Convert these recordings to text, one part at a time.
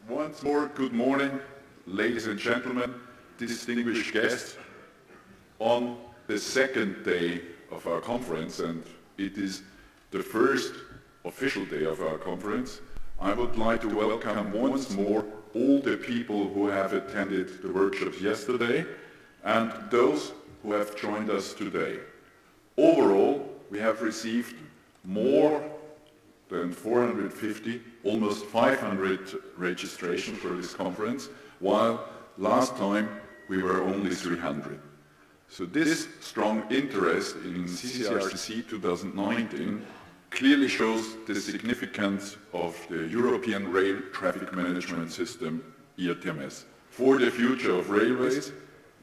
Once more, good morning, ladies and gentlemen, distinguished guests. On the second day of our conference, and it is the first official day of our conference, I would like to welcome once more all the people who have attended the workshops yesterday and those who have joined us today. Overall, we have received more than 450, almost 500 registrations for this conference, while last time we were only 300. So this strong interest in CCRCC 2019 clearly shows the significance of the European Rail Traffic Management System, ERTMS, for the future of railways,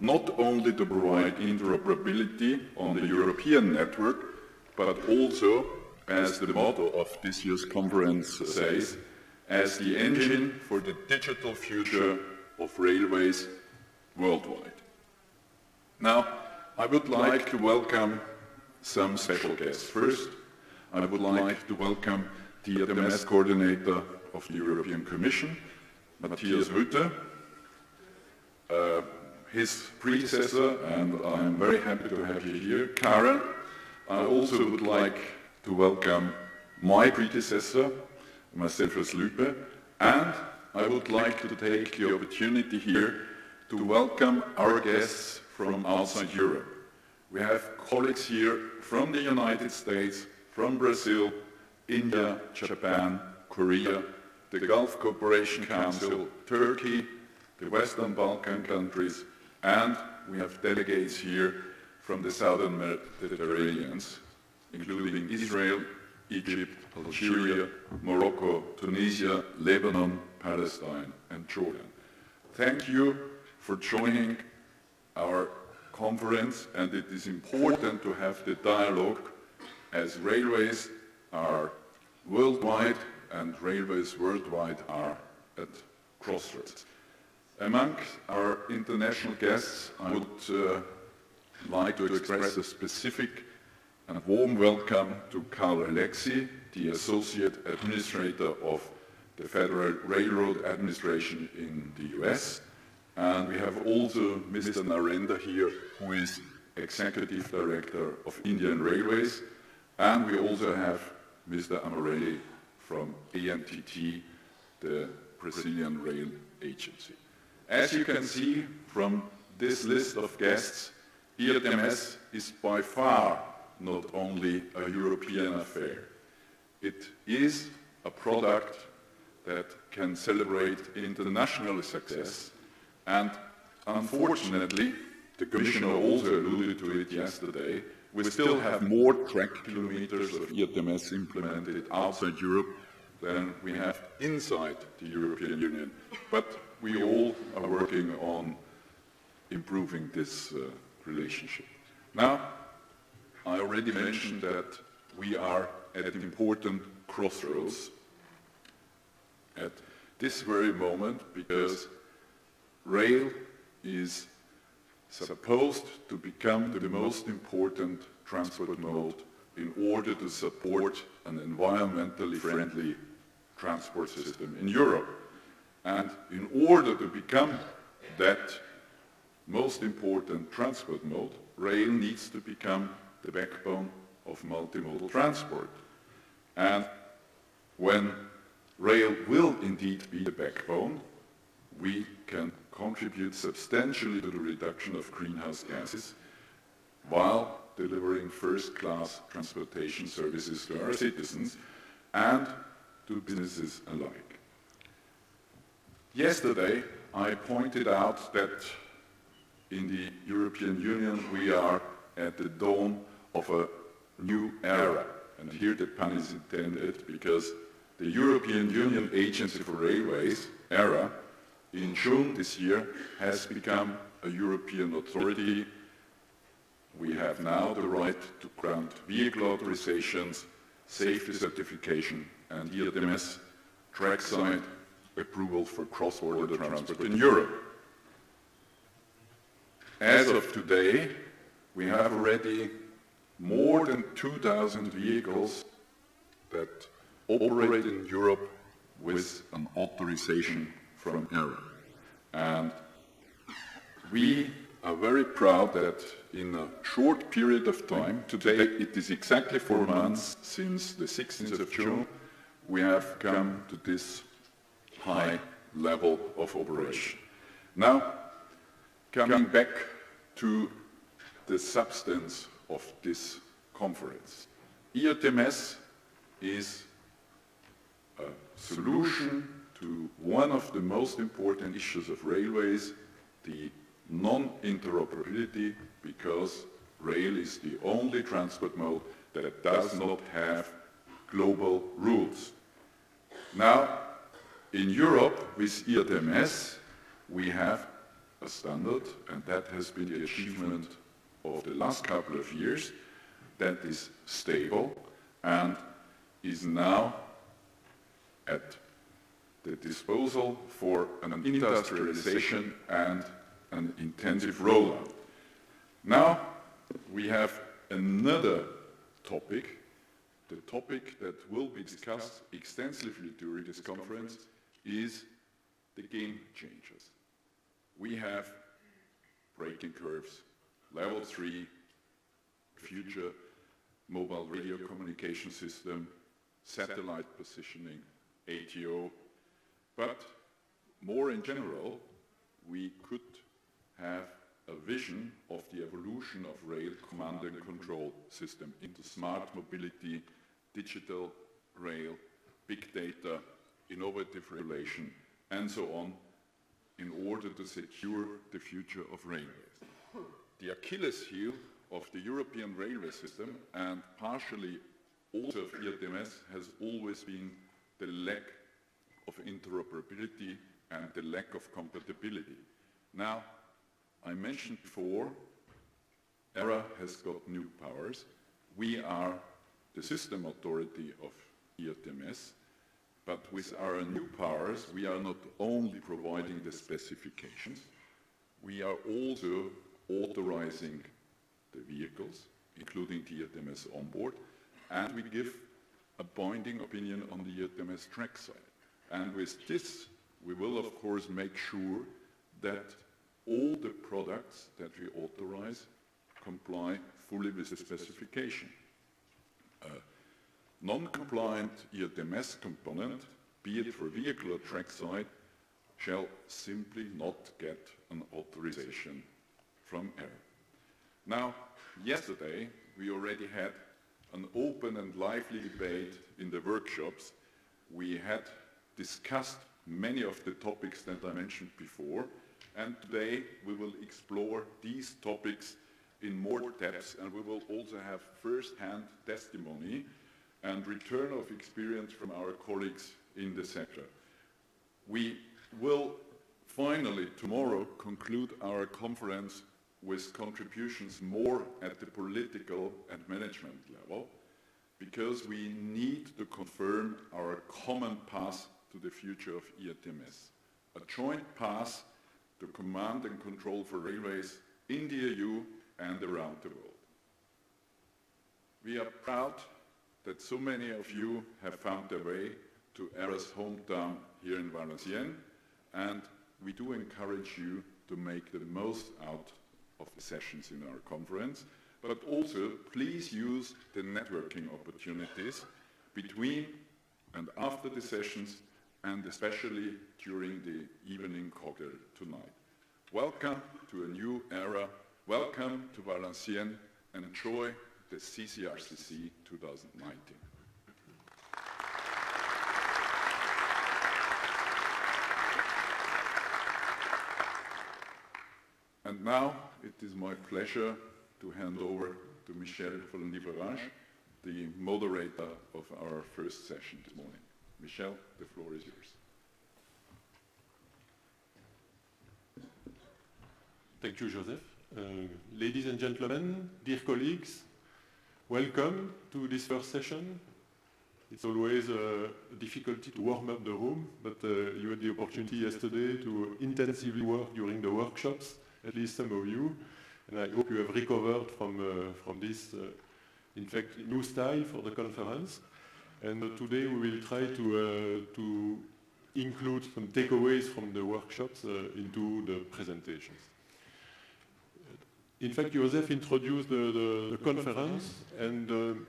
not only to provide interoperability on the European network, but also, as the motto of this year's conference says, as the engine for the digital future of railways worldwide. Now, I would like to welcome some special guests. First, I would like to welcome the ERTMS coordinator of the European Commission, Matthias Rütte, his predecessor, and I'm very happy to have you here, Karen. I also would like to welcome my predecessor, Marcel Lüppe, and I would like to take the opportunity here to welcome our guests from outside Europe. We have colleagues here from the United States, from Brazil, India, Japan, Korea, the Gulf Cooperation Council, Turkey, the Western Balkan countries, and we have delegates here from the Southern Mediterranean, including Israel, Egypt, Algeria, Morocco, Tunisia, Lebanon, Palestine, and Jordan. Thank you for joining our conference, and it is important to have the dialogue as railways are worldwide and railways worldwide are at crossroads. Among our international guests, I would like to express a specific and warm welcome to Karl Alexi, the Associate Administrator of the Federal Railroad Administration in the US. And we have also Mr. Narendra here, who is Executive Director of Indian Railways. And we also have Mr. Amorelli from ANTT, the Brazilian Rail Agency. As you can see from this list of guests, ERTMS is by far not only a European affair. It is a product that can celebrate international success, and unfortunately, the Commissioner also alluded to it yesterday, we still have more track kilometers of ERTMS implemented outside Europe than we have inside the European Union. But we all are working on improving this relationship. Now, I already mentioned that we are at important crossroads at this very moment, because rail is supposed to become the most important transport mode in order to support an environmentally friendly transport system in Europe. And in order to become that most important transport mode, rail needs to become the backbone of multimodal transport. And when rail will indeed be the backbone, we can contribute substantially to the reduction of greenhouse gases while delivering first-class transportation services to our citizens and to businesses alike. Yesterday, I pointed out that in the European Union we are at the dawn of a new era. And here the pun is intended, because the European Union Agency for Railways, ERA, in June this year has become a European authority. We have now the right to grant vehicle authorizations, safety certification, and ERTMS trackside approval for cross-border transport in Europe. As of today, we have already more than 2,000 vehicles that operate in Europe with an authorization from ERA. And we are very proud that in a short period of time, today it is exactly 4 months since the 16th of June, we have come to this high level of operation. Now, coming back to the substance of this conference. ERTMS is a solution to one of the most important issues of railways, the non-interoperability, because rail is the only transport mode that does not have global rules. Now, in Europe, with ERTMS, we have a standard, and that has been the achievement of the last couple of years, that is stable and is now at the disposal for an industrialization and an intensive rollout. Now we have another topic, the topic that will be discussed extensively during this conference is the game changers. We have braking curves, level 3, future mobile radio communication system, satellite positioning, ATO, but more in general, we could have a vision of the evolution of rail command and control system into smart mobility, digital rail, big data, innovative regulation, and so on, in order to secure the future of railways. The Achilles heel of the European railway system, and partially also of ERTMS, has always been the lack of interoperability and the lack of compatibility. Now, I mentioned before, ERA has got new powers. We are the system authority of ERTMS, but with our new powers, we are not only providing the specifications, we are also authorizing the vehicles, including the ERTMS Onboard, and we give a binding opinion on the ERTMS track side. And with this, we will of course make sure that all the products that we authorize comply fully with the specification. Non-compliant ERTMS component, be it for vehicle or track side, shall simply not get an authorization from ERA. Now, yesterday we already had an open and lively debate in the workshops. We had discussed many of the topics that I mentioned before, and today we will explore these topics in more depth, and we will also have first-hand testimony and return of experience from our colleagues in the sector. We will finally tomorrow conclude our conference with contributions more at the political and management level, because we need to confirm our common path to the future of ERTMS, a joint path to command and control for railways in the EU and around the world. We are proud that so many of you have found their way to ERA's hometown here in Valenciennes, and we do encourage you to make the most out of the sessions in our conference, but also please use the networking opportunities between and after the sessions, and especially during the evening cocktail tonight. Welcome to a new era, welcome to Valenciennes, and enjoy the CCRCC 2019. And now it is my pleasure to hand over to Michel from Liefferinge, the moderator of our first session this morning. Michel, the floor is yours. Thank you, Joseph. Ladies and gentlemen, dear colleagues, welcome to this first session. It's always a difficulty to warm up the room, but you had the opportunity yesterday to intensively work during the workshops, at least some of you, and I hope you have recovered from this, in fact, new style for the conference. And today we will try to include some takeaways from the workshops into the presentations. In fact, Joseph introduced the conference and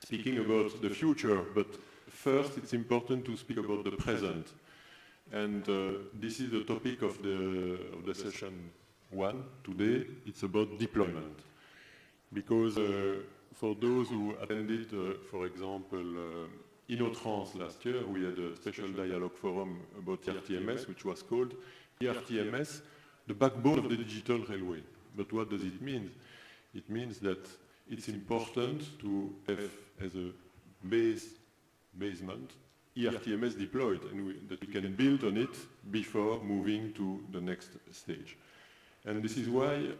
speaking about the future, but first it's important to speak about the present. And this is the topic of the session 1 today. It's about deployment. Because for those who attended, for example, InnoTrans last year, we had a special dialogue forum about ERTMS, which was called ERTMS, the backbone of the digital railway. But what does it mean? It means that it's important to have as a basement ERTMS deployed, and that we can build on it before moving to the next stage. And this is why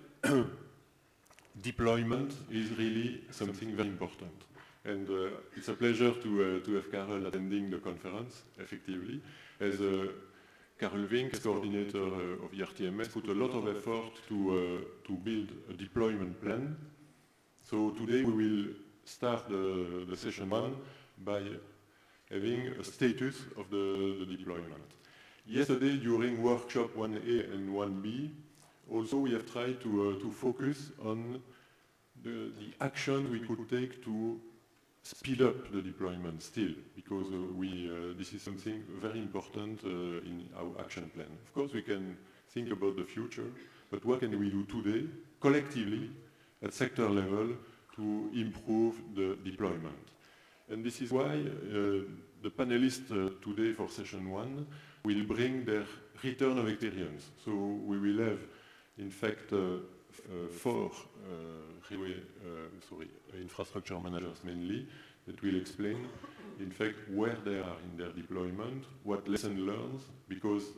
deployment is really something very important. And it's a pleasure to have Karel attending the conference, effectively, as Karel Vink, as coordinator of ERTMS, put a lot of effort to build a deployment plan. So today we will start the session 1 by having a status of the deployment. Yesterday, during workshop 1A and 1B, also we have tried to focus on the action we could take to speed up the deployment still, because this is something very important in our action plan. Of course, we can think about the future, but what can we do today, collectively, at sector level, to improve the deployment? And this is why the panelists today for session 1 will bring their return of experience. So we will have, in fact, 4 infrastructure managers mainly, that will explain, in fact, where they are in their deployment, what lessons learned, because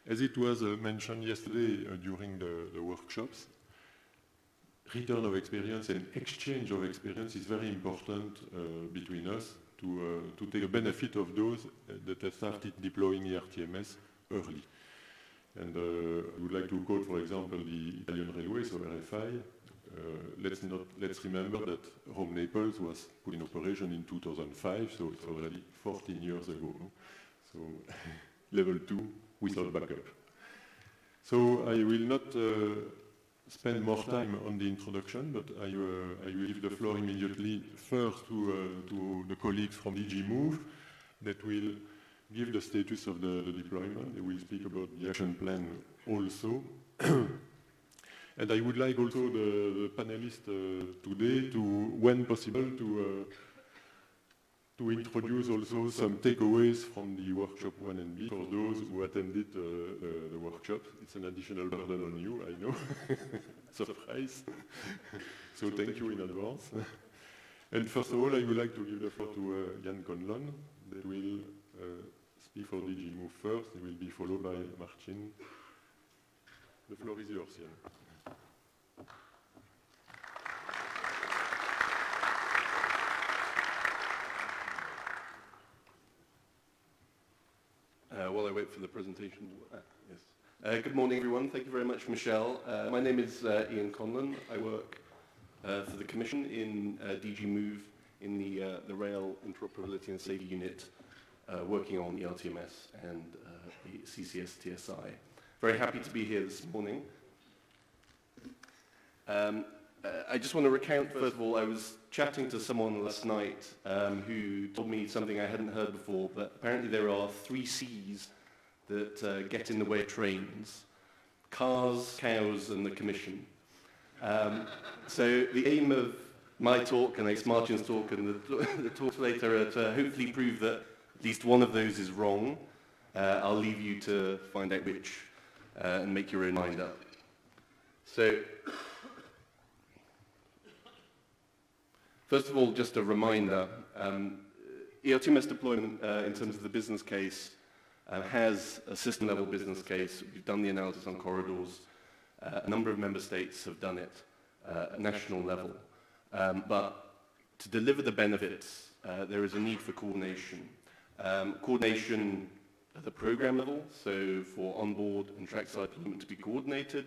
as it was mentioned yesterday during the workshops, return of experience and exchange of experience is very important between us to take the benefit of those that have started deploying ERTMS early. And I would like to quote, for example, the Italian Railway, so RFI. Let's remember that Rome-Naples was put in operation in 2005, so it's already 14 years ago. So level 2 without backup. So I will not spend more time on the introduction, but I will give the floor immediately first to the colleagues from DG Move that will give the status of the deployment. They will speak about the action plan also. And I would like also the panelists today to, when possible, to introduce also some takeaways from the workshop 1 and B for those who attended the workshop. It's an additional burden on you, I know. Surprise. So thank you in advance. And first of all, I would like to give the floor to Jan Conlon, that will speak for DG Move first. He will be followed by Martin. The floor is yours, Jan. While I wait for the presentation. Yes. Good morning, everyone. Thank you very much, Michel. My name is Ian Conlon. I work for the Commission in DG Move in the Rail Interoperability and Safety Unit, working on ERTMS and the CCRCC. Very happy to be here this morning. I just want to recount, first of all, I was chatting to someone last night who told me something I hadn't heard before, but apparently there are 3 C's that get in the way of trains: cars, cows, and the Commission. So the aim of my talk, and Martin's talk, and the talks later are to hopefully prove that at least one of those is wrong. I'll leave you to find out which and make your own mind up. So, first of all, just a reminder, ERTMS deployment in terms of the business case has a system-level business case. We've done the analysis on corridors. A number of member states have done it at national level. But to deliver the benefits, there is a need for coordination. Coordination at the program level, so for onboard and trackside deployment to be coordinated.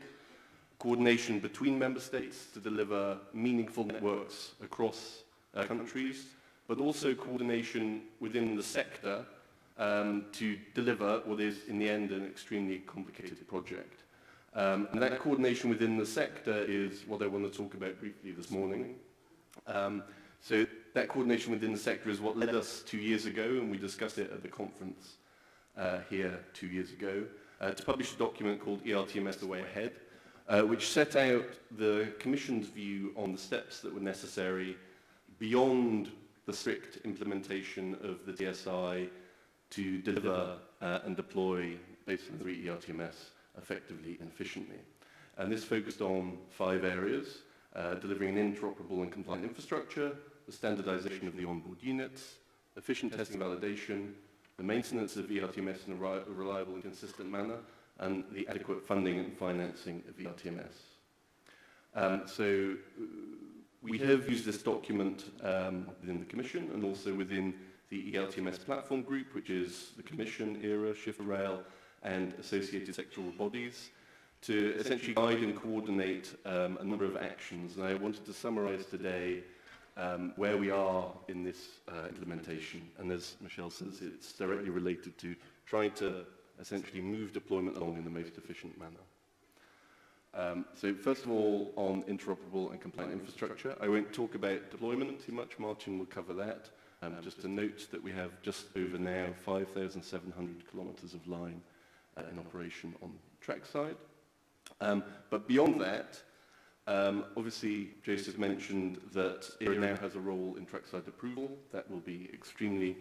Coordination between member states to deliver meaningful networks across countries, but also coordination within the sector to deliver what is, in the end, an extremely complicated project. And that coordination within the sector is what I want to talk about briefly this morning. So that coordination within the sector is what led us 2 years ago, and we discussed it at the conference here 2 years ago, to publish a document called ERTMS The Way Ahead, which set out the Commission's view on the steps that were necessary beyond the strict implementation of the TSI to deliver and deploy Baseline 3 ERTMS effectively and efficiently. And this focused on 5 areas: delivering an interoperable and compliant infrastructure, the standardization of the onboard units, efficient testing and validation, the maintenance of ERTMS in a reliable and consistent manner, and the adequate funding and financing of ERTMS. So we have used this document within the Commission and also within the ERTMS platform group, which is the Commission, ERA, Liefferinge, and associated sectoral bodies, to essentially guide and coordinate a number of actions. And I wanted to summarize today where we are in this implementation. And as Michel says, it's directly related to trying to essentially move deployment along in the most efficient manner. So first of all, on interoperable and compliant infrastructure, I won't talk about deployment too much. Martin will cover that. Just to note that we have just over now 5,700 kilometers of line in operation on trackside. But beyond that, obviously, Joseph mentioned that ERA now has a role in trackside approval. That will be extremely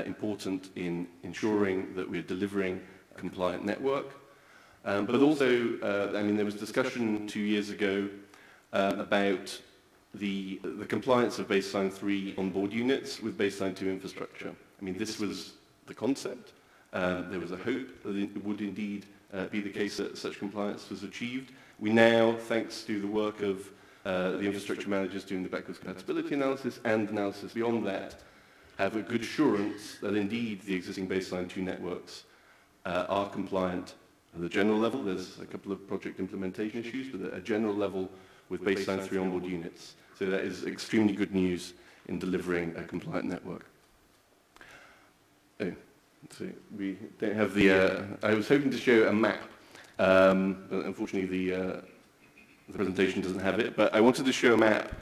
important in ensuring that we're delivering a compliant network. But also, I mean, there was discussion 2 years ago about the compliance of Baseline 3 onboard units with Baseline 2 infrastructure. I mean, this was the concept. There was a hope that it would indeed be the case that such compliance was achieved. We now, thanks to the work of the infrastructure managers doing the backwards compatibility analysis and analysis beyond that, have a good assurance that indeed the existing Baseline 2 networks are compliant at the general level. There's a couple of project implementation issues, but at a general level with Baseline 3 onboard units. So that is extremely good news in delivering a compliant network. Oh, so we don't have the... I was hoping to show a map, but unfortunately the presentation doesn't have it. But I wanted to show a map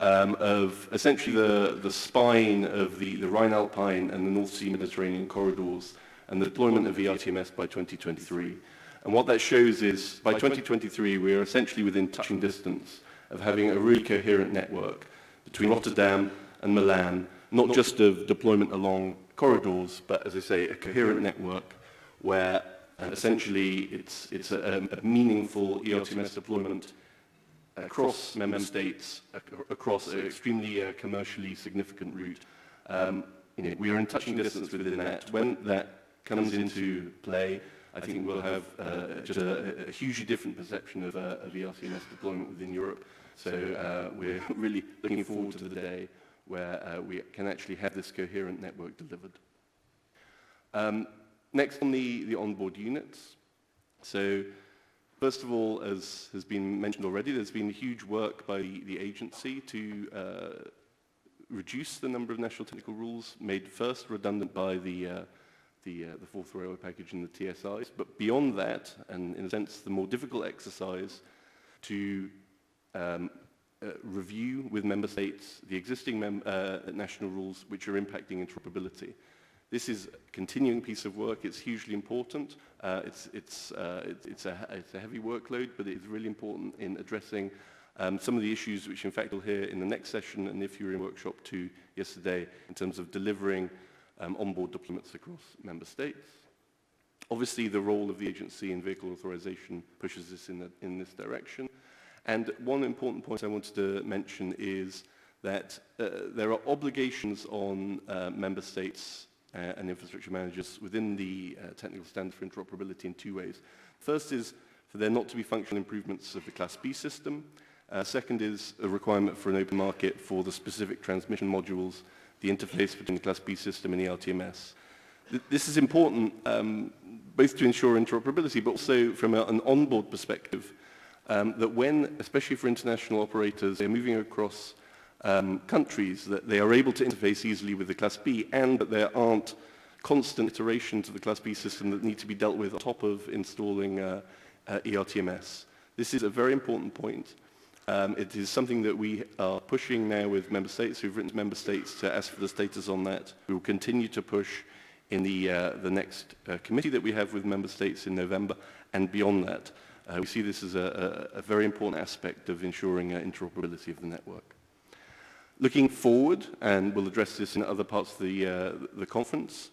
of essentially the spine of the Rhine-Alpine and the North Sea Mediterranean corridors and the deployment of ERTMS by 2023. And what that shows is, by 2023, we are essentially within touching distance of having a really coherent network between Rotterdam and Milan, not just of deployment along corridors, but, as I say, a coherent network where essentially it's a meaningful ERTMS deployment across member states, across an extremely commercially significant route. We are in touching distance within that. When that comes into play, I think we'll have just a hugely different perception of ERTMS deployment within Europe. So we're really looking forward to the day where we can actually have this coherent network delivered. Next on the onboard units. So first of all, as has been mentioned already, there's been huge work by the agency to reduce the number of national technical rules, made first redundant by the fourth railway package and the TSIs, but beyond that, and in a sense the more difficult exercise, to review with member states the existing national rules which are impacting interoperability. This is a continuing piece of work. It's hugely important. It's a heavy workload, but it is really important in addressing some of the issues which in fact we'll hear in the next session, and if you were in workshop 2 yesterday, in terms of delivering onboard deployments across member states. Obviously, the role of the agency in vehicle authorization pushes us in this direction. And one important point I wanted to mention is that there are obligations on member states and infrastructure managers within the technical standard for interoperability in 2 ways. First is for there not to be functional improvements of the Class B system. Second is a requirement for an open market for the specific transmission modules, the interface between the Class B system and the ERTMS. This is important both to ensure interoperability, but also from an onboard perspective, that when, especially for international operators, they're moving across countries, that they are able to interface easily with the Class B, and that there aren't constant iterations of the Class B system that need to be dealt with on top of installing ERTMS. This is a very important point. It is something that we are pushing now with member states. We've written to member states to ask for the status on that. We will continue to push in the next committee that we have with member states in November, and beyond that. We see this as a very important aspect of ensuring interoperability of the network. Looking forward, and we'll address this in other parts of the conference,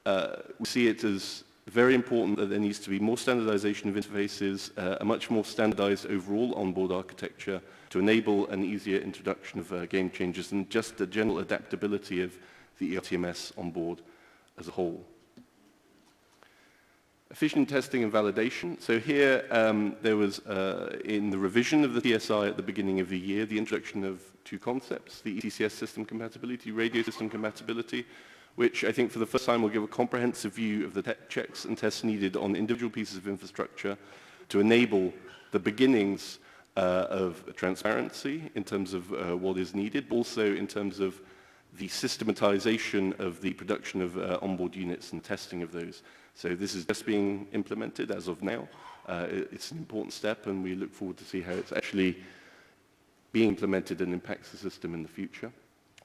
we see it as very important that there needs to be more standardization of interfaces, a much more standardized overall onboard architecture to enable an easier introduction of game changers and just the general adaptability of the ERTMS onboard as a whole. Efficient testing and validation. So here there was, in the revision of the TSI at the beginning of the year, the introduction of two concepts, the ETCS system compatibility, radio system compatibility, which I think for the first time will give a comprehensive view of the checks and tests needed on individual pieces of infrastructure to enable the beginnings of transparency in terms of what is needed, also in terms of the systematization of the production of onboard units and testing of those. So this is just being implemented as of now. It's an important step, and we look forward to see how it's actually being implemented and impacts the system in the future.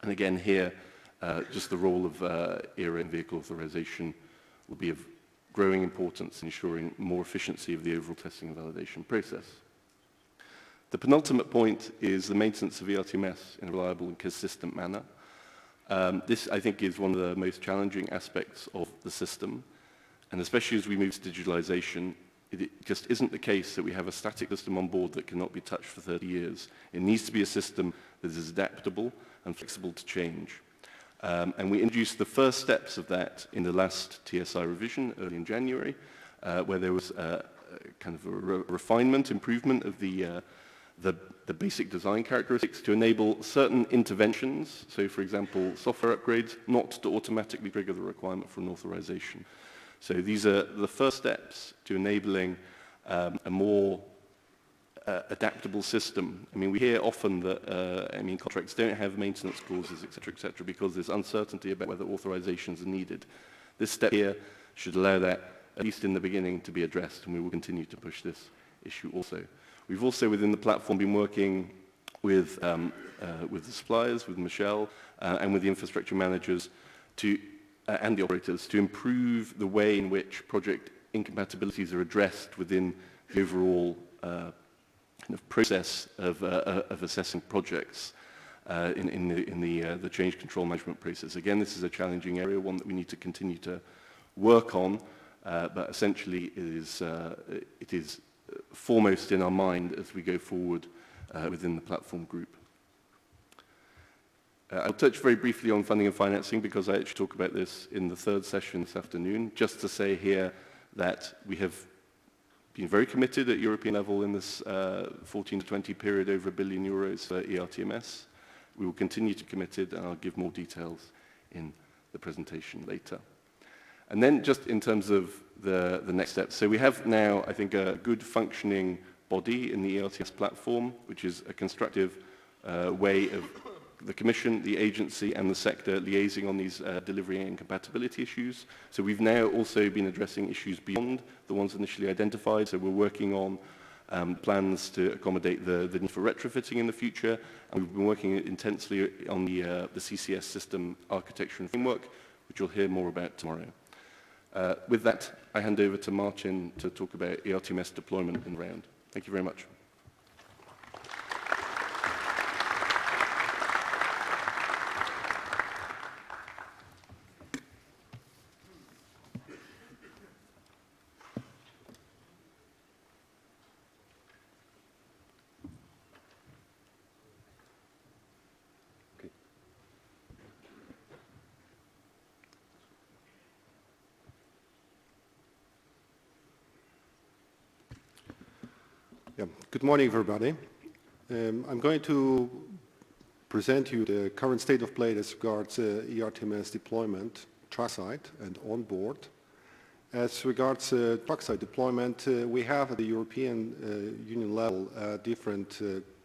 And again here, just the role of ERA and vehicle authorization will be of growing importance in ensuring more efficiency of the overall testing and validation process. The penultimate point is the maintenance of ERTMS in a reliable and consistent manner. This, I think, is one of the most challenging aspects of the system, and especially as we move to digitalization, it just isn't the case that we have a static system on board that cannot be touched for 30 years. It needs to be a system that is adaptable and flexible to change. And we introduced the first steps of that in the last TSI revision early in January, where there was kind of a refinement, improvement of the basic design characteristics to enable certain interventions, so for example software upgrades, not to automatically trigger the requirement for an authorization. So these are the first steps to enabling a more adaptable system. I mean, we hear often that contracts don't have maintenance clauses, etc., because there's uncertainty about whether authorizations are needed. This step here should allow that, at least in the beginning, to be addressed, and we will continue to push this issue also. We've also, within the platform, been working with the suppliers, with Michel, and with the infrastructure managers and the operators to improve the way in which project incompatibilities are addressed within the overall kind of process of assessing projects in the change control management process. Again, this is a challenging area, one that we need to continue to work on, but essentially it is foremost in our mind as we go forward within the platform group. I'll touch very briefly on funding and financing because I actually talk about this in the third session this afternoon. Just to say here that we have been very committed at European level in this 14 to 20 period, over €1 billion for ERTMS. We will continue to be committed, and I'll give more details in the presentation later. And then just in terms of the next steps. So we have now, I think, a good functioning body in the ERTMS platform, which is a constructive way of the Commission, the agency, and the sector liaising on these delivery and compatibility issues. So we've now also been addressing issues beyond the ones initially identified. So we're working on plans to accommodate the need for retrofitting in the future, and we've been working intensely on the CCS system architecture and framework, which you'll hear more about tomorrow. With that, I hand over to Martin to talk about ERTMS deployment in round. Thank you very much. Good morning, everybody. I'm going to present you the current state of play as regards ERTMS deployment, truck-side and onboard. As regards truck-side deployment, we have at the European Union level different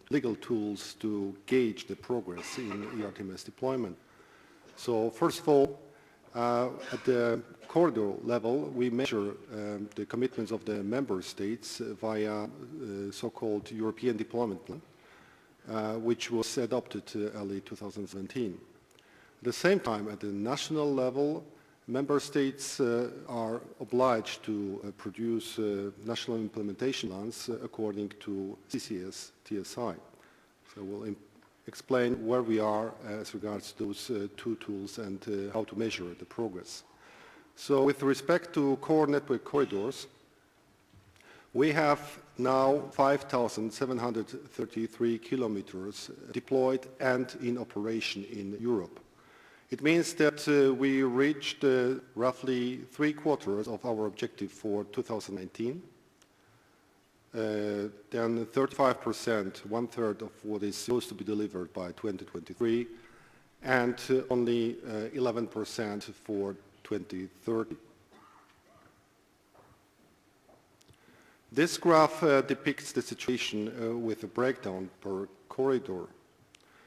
legal tools to gauge the progress in ERTMS deployment. So first of all, at the corridor level, we measure the commitments of the member states via so-called European Deployment Plan, which was adopted early 2017. At the same time, at the national level, member states are obliged to produce national implementation plans according to CCRCC. So we'll explain where we are as regards to those two tools and how to measure the progress. So with respect to core network corridors, we have now 5,733 kilometers deployed and in operation in Europe. It means that we reached roughly 3/4 of our objective for 2019. Then 35%, 1/3 of what is supposed to be delivered by 2023, and only 11% for 2030. This graph depicts the situation with a breakdown per corridor.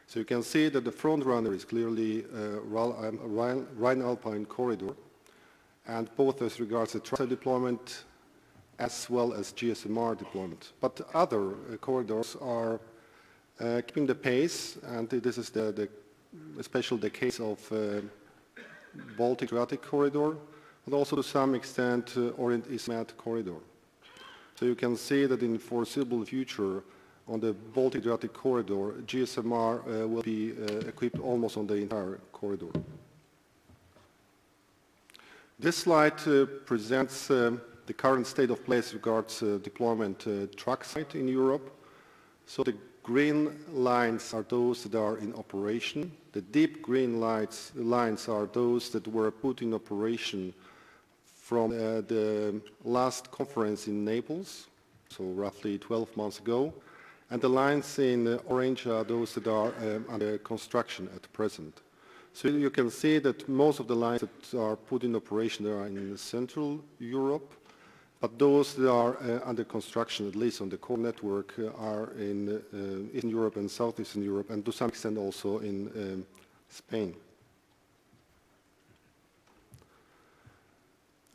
So you can see that the front runner is clearly Rhine-Alpine corridor, and both as regards the truss deployment as well as GSMR deployment. But other corridors are keeping the pace, and this is especially the case of Baltic-Adriatic corridor, but also to some extent Orient-East-Med corridor. So you can see that in the foreseeable future, on the Baltic-Adriatic corridor, GSMR will be equipped almost on the entire corridor. This slide presents the current state of play as regards deployment track site in Europe. So the green lines are those that are in operation. The deep green lines are those that were put in operation from the last conference in Naples, so roughly 12 months ago. And the lines in orange are those that are under construction at present. So you can see that most of the lines that are put in operation are in Central Europe, but those that are under construction, at least on the core network, are in Eastern Europe and Southeastern Europe, and to some extent also in Spain.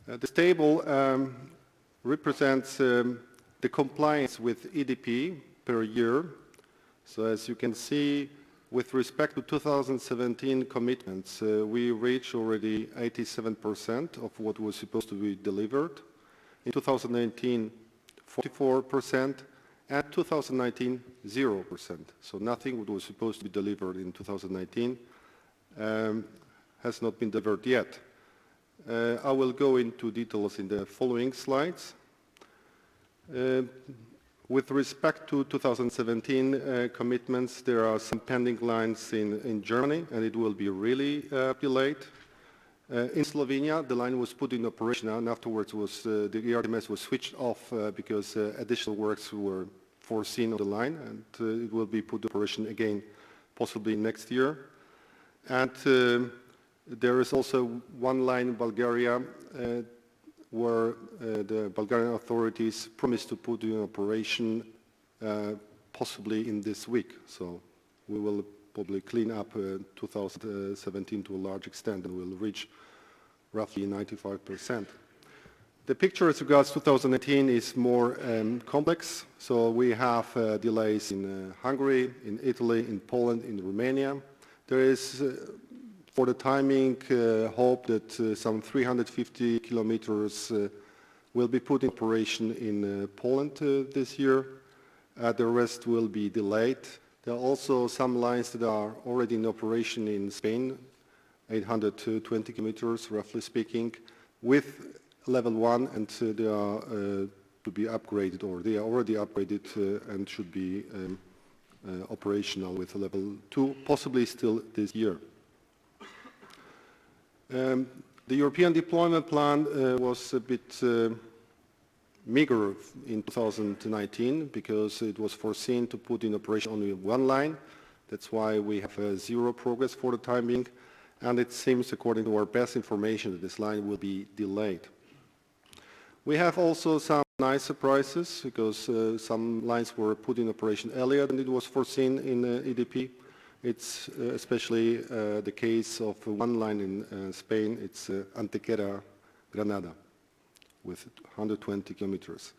This table represents the compliance with EDP per year. So as you can see, with respect to 2017 commitments, we reached already 87% of what was supposed to be delivered. In 2018, 44%, and 2019, 0%. So nothing that was supposed to be delivered in 2019 has not been delivered yet. I will go into details in the following slides. With respect to 2017 commitments, there are some pending lines in Germany, and it will be really delayed. In Slovenia, the line was put in operation, and afterwards the ERTMS was switched off because additional works were foreseen on the line, and it will be put in operation again, possibly next year. And there is also one line in Bulgaria where the Bulgarian authorities promised to put in operation possibly in this week. So we will probably clean up 2017 to a large extent, and we'll reach roughly 95%. The picture as regards 2018 is more complex. So we have delays in Hungary, in Italy, in Poland, in Romania. There is for the timing, hope that some 350 kilometers will be put in operation in Poland this year. The rest will be delayed. There are also some lines that are already in operation in Spain, 820 kilometers, roughly speaking, with level 1, and they are to be upgraded, or they are already upgraded and should be operational with level 2, possibly still this year. The European deployment plan was a bit meager in 2019 because it was foreseen to put in operation only one line. That's why we have zero progress for the time being, and it seems, according to our best information, that this line will be delayed. We have also some nice surprises because some lines were put in operation earlier than it was foreseen in EDP. It's especially the case of one line in Spain. It's Antequera-Granada with 120 kilometers.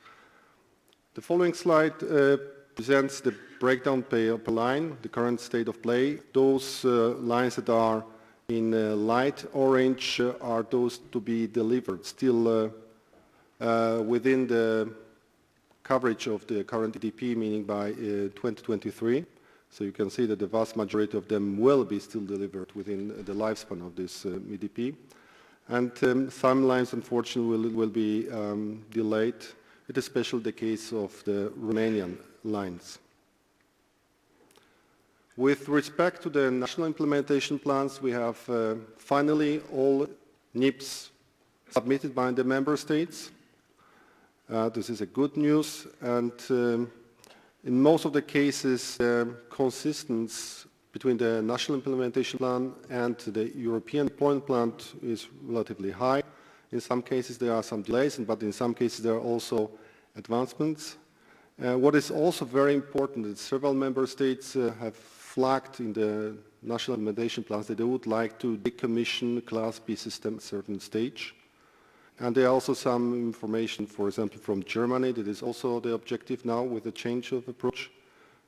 The following slide presents the breakdown per line, the current state of play. Those lines that are in light orange are those to be delivered, still within the coverage of the current EDP, meaning by 2023. So you can see that the vast majority of them will be still delivered within the lifespan of this EDP. And some lines, unfortunately, will be delayed. It is especially the case of the Romanian lines. With respect to the national implementation plans, we have finally all NIPs submitted by the member states. This is a good news, and in most of the cases, consistency between the national implementation plan and the European deployment plan is relatively high. In some cases there are some delays, but in some cases there are also advancements. What is also very important is several member states have flagged in the national implementation plans that they would like to decommission Class B system at a certain stage. And there are also some information, for example, from Germany that is also the objective now with the change of approach.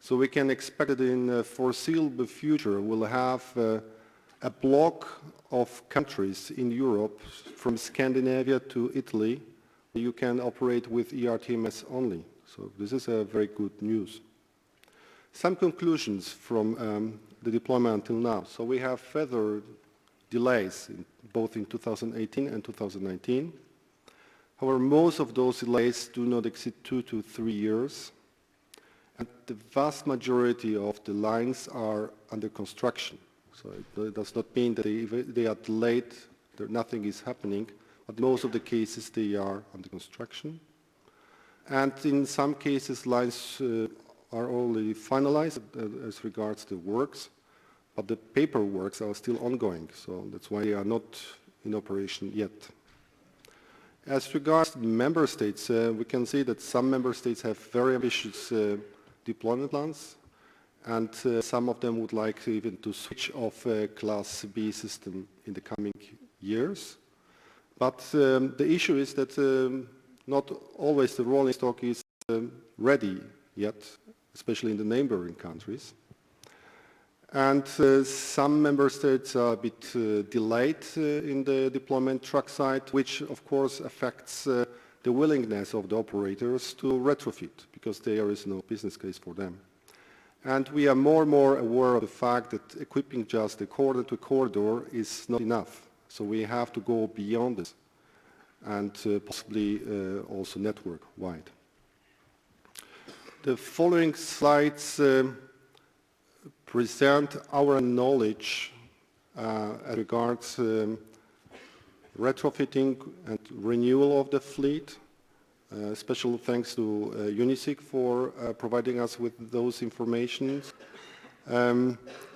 So we can expect that in the foreseeable future we'll have a block of countries in Europe from Scandinavia to Italy where you can operate with ERTMS only. So this is a very good news. Some conclusions from the deployment until now. So we have further delays both in 2018 and 2019. However, most of those delays do not exceed 2 to 3 years. And the vast majority of the lines are under construction. So it does not mean that they are delayed, that nothing is happening, but most of the cases they are under construction. And in some cases lines are already finalized as regards the works, but the paperwork are still ongoing, so that's why they are not in operation yet. As regards member states, we can see that some member states have very ambitious deployment plans, and some of them would like even to switch off a Class B system in the coming years. But the issue is that not always the rolling stock is ready yet, especially in the neighboring countries. And some member states are a bit delayed in the deployment track side, which of course affects the willingness of the operators to retrofit, because there is no business case for them. And we are more and more aware of the fact that equipping just a corridor-to-corridor is not enough. So we have to go beyond this, and possibly also network-wide. The following slides present our knowledge as regards retrofitting and renewal of the fleet. Special thanks to UNISIG for providing us with those informations.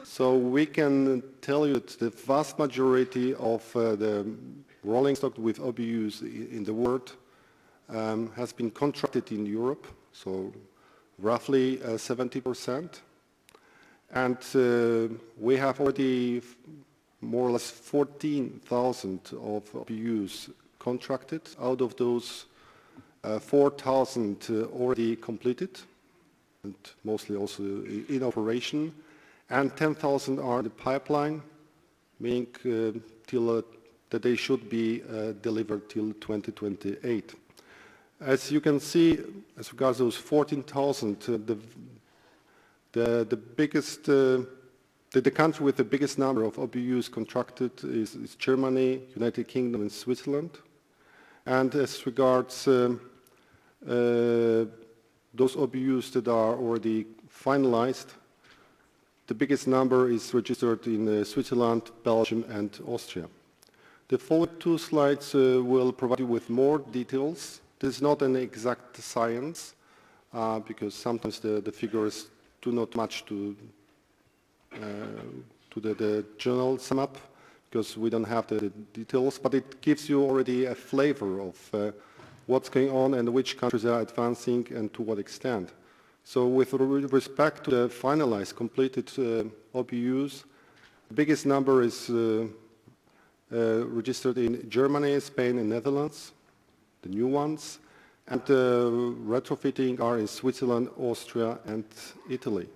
So we can tell you that the vast majority of the rolling stock with OBUs in the world has been contracted in Europe, so roughly 70%. And we have already more or less 14,000 of OBUs contracted. Out of those, 4,000 already completed, and mostly also in operation, and 10,000 are in the pipeline, meaning that they should be delivered till 2028. As you can see, as regards those 14,000, the biggest, the country with the biggest number of OBUs contracted is Germany, United Kingdom, and Switzerland. And as regards those OBUs that are already finalized, the biggest number is registered in Switzerland, Belgium, and Austria. The following two slides will provide you with more details. This is not an exact science, because sometimes the figures do not match to the journal sum up, because we don't have the details, but it gives you already a flavor of what's going on and which countries are advancing and to what extent. So with respect to the finalized, completed OBUs, the biggest number is registered in Germany, Spain and Netherlands, the new ones, and retrofitting are in Switzerland, Austria and Italy.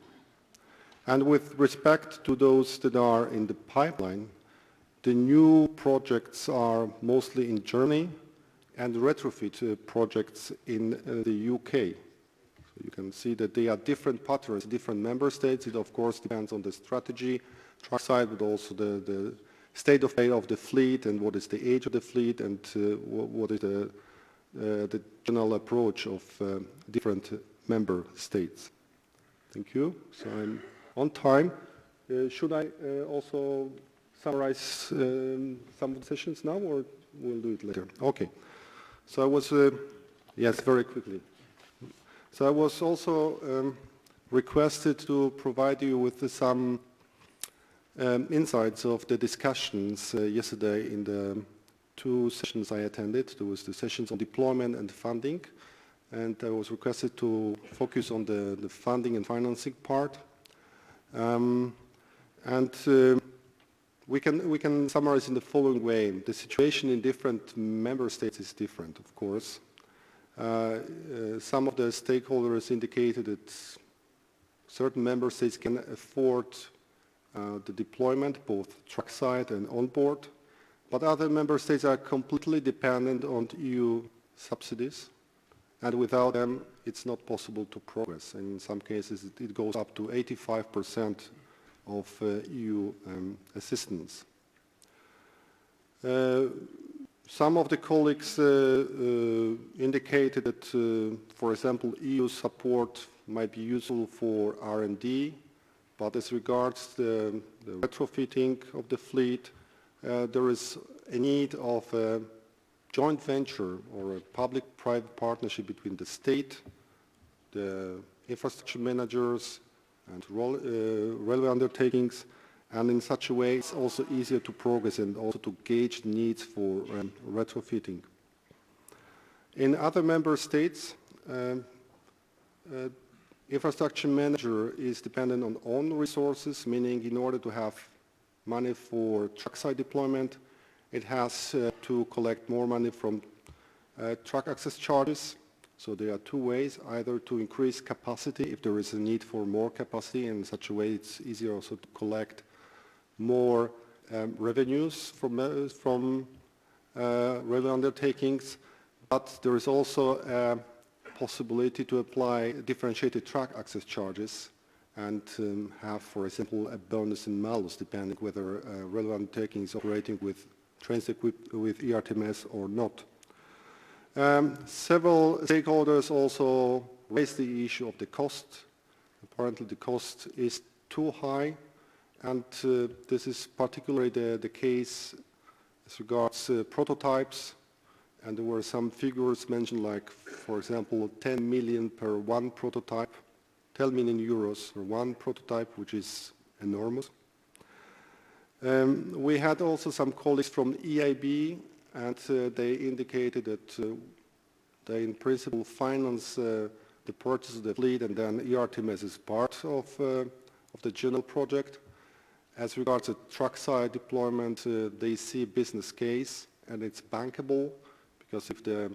And with respect to those that are in the pipeline, the new projects are mostly in Germany and retrofit projects in the UK. So you can see that they are different patterns, different member states. It of course depends on the strategy, truck side, but also the state of play of the fleet and what is the age of the fleet and what is the general approach of different member states. Thank you. So I'm on time. Should I also summarize some of the sessions now, or we'll do it later? Okay. So I was, yes, very quickly. So I was also requested to provide you with some insights of the discussions yesterday in the two sessions I attended. There was the sessions on deployment and funding, and I was requested to focus on the funding and financing part. We can summarize in the following way. The situation in different member states is different, of course. Some of the stakeholders indicated that certain member states can afford the deployment, both truck side and onboard, but other member states are completely dependent on EU subsidies, and without them it's not possible to progress. And in some cases it goes up to 85% of EU assistance. Some of the colleagues indicated that, for example, EU support might be useful for R&D, but as regards the retrofitting of the fleet, there is a need of a joint venture or a public-private partnership between the state, the infrastructure managers, and railway undertakings, and in such a way it's also easier to progress and also to gauge the needs for retrofitting. In other member states, infrastructure manager is dependent on own resources, meaning in order to have money for truck side deployment, it has to collect more money from truck access charges. So there are two ways, either to increase capacity if there is a need for more capacity, and in such a way it's easier also to collect more revenues from railway undertakings, but there is also a possibility to apply differentiated truck access charges and have, for example, a bonus in malus, depending whether a railway undertaking is operating with trains equipped with ERTMS or not. Several stakeholders also raised the issue of the cost. Apparently the cost is too high, and this is particularly the case as regards prototypes, and there were some figures mentioned, like, for example, 10 million per one prototype, 10 million euros for one prototype, which is enormous. We had also some colleagues from EIB, and they indicated that they in principle finance the purchase of the fleet, and then ERTMS is part of the general project. As regards to truck side deployment, they see business case, and it's bankable, because if the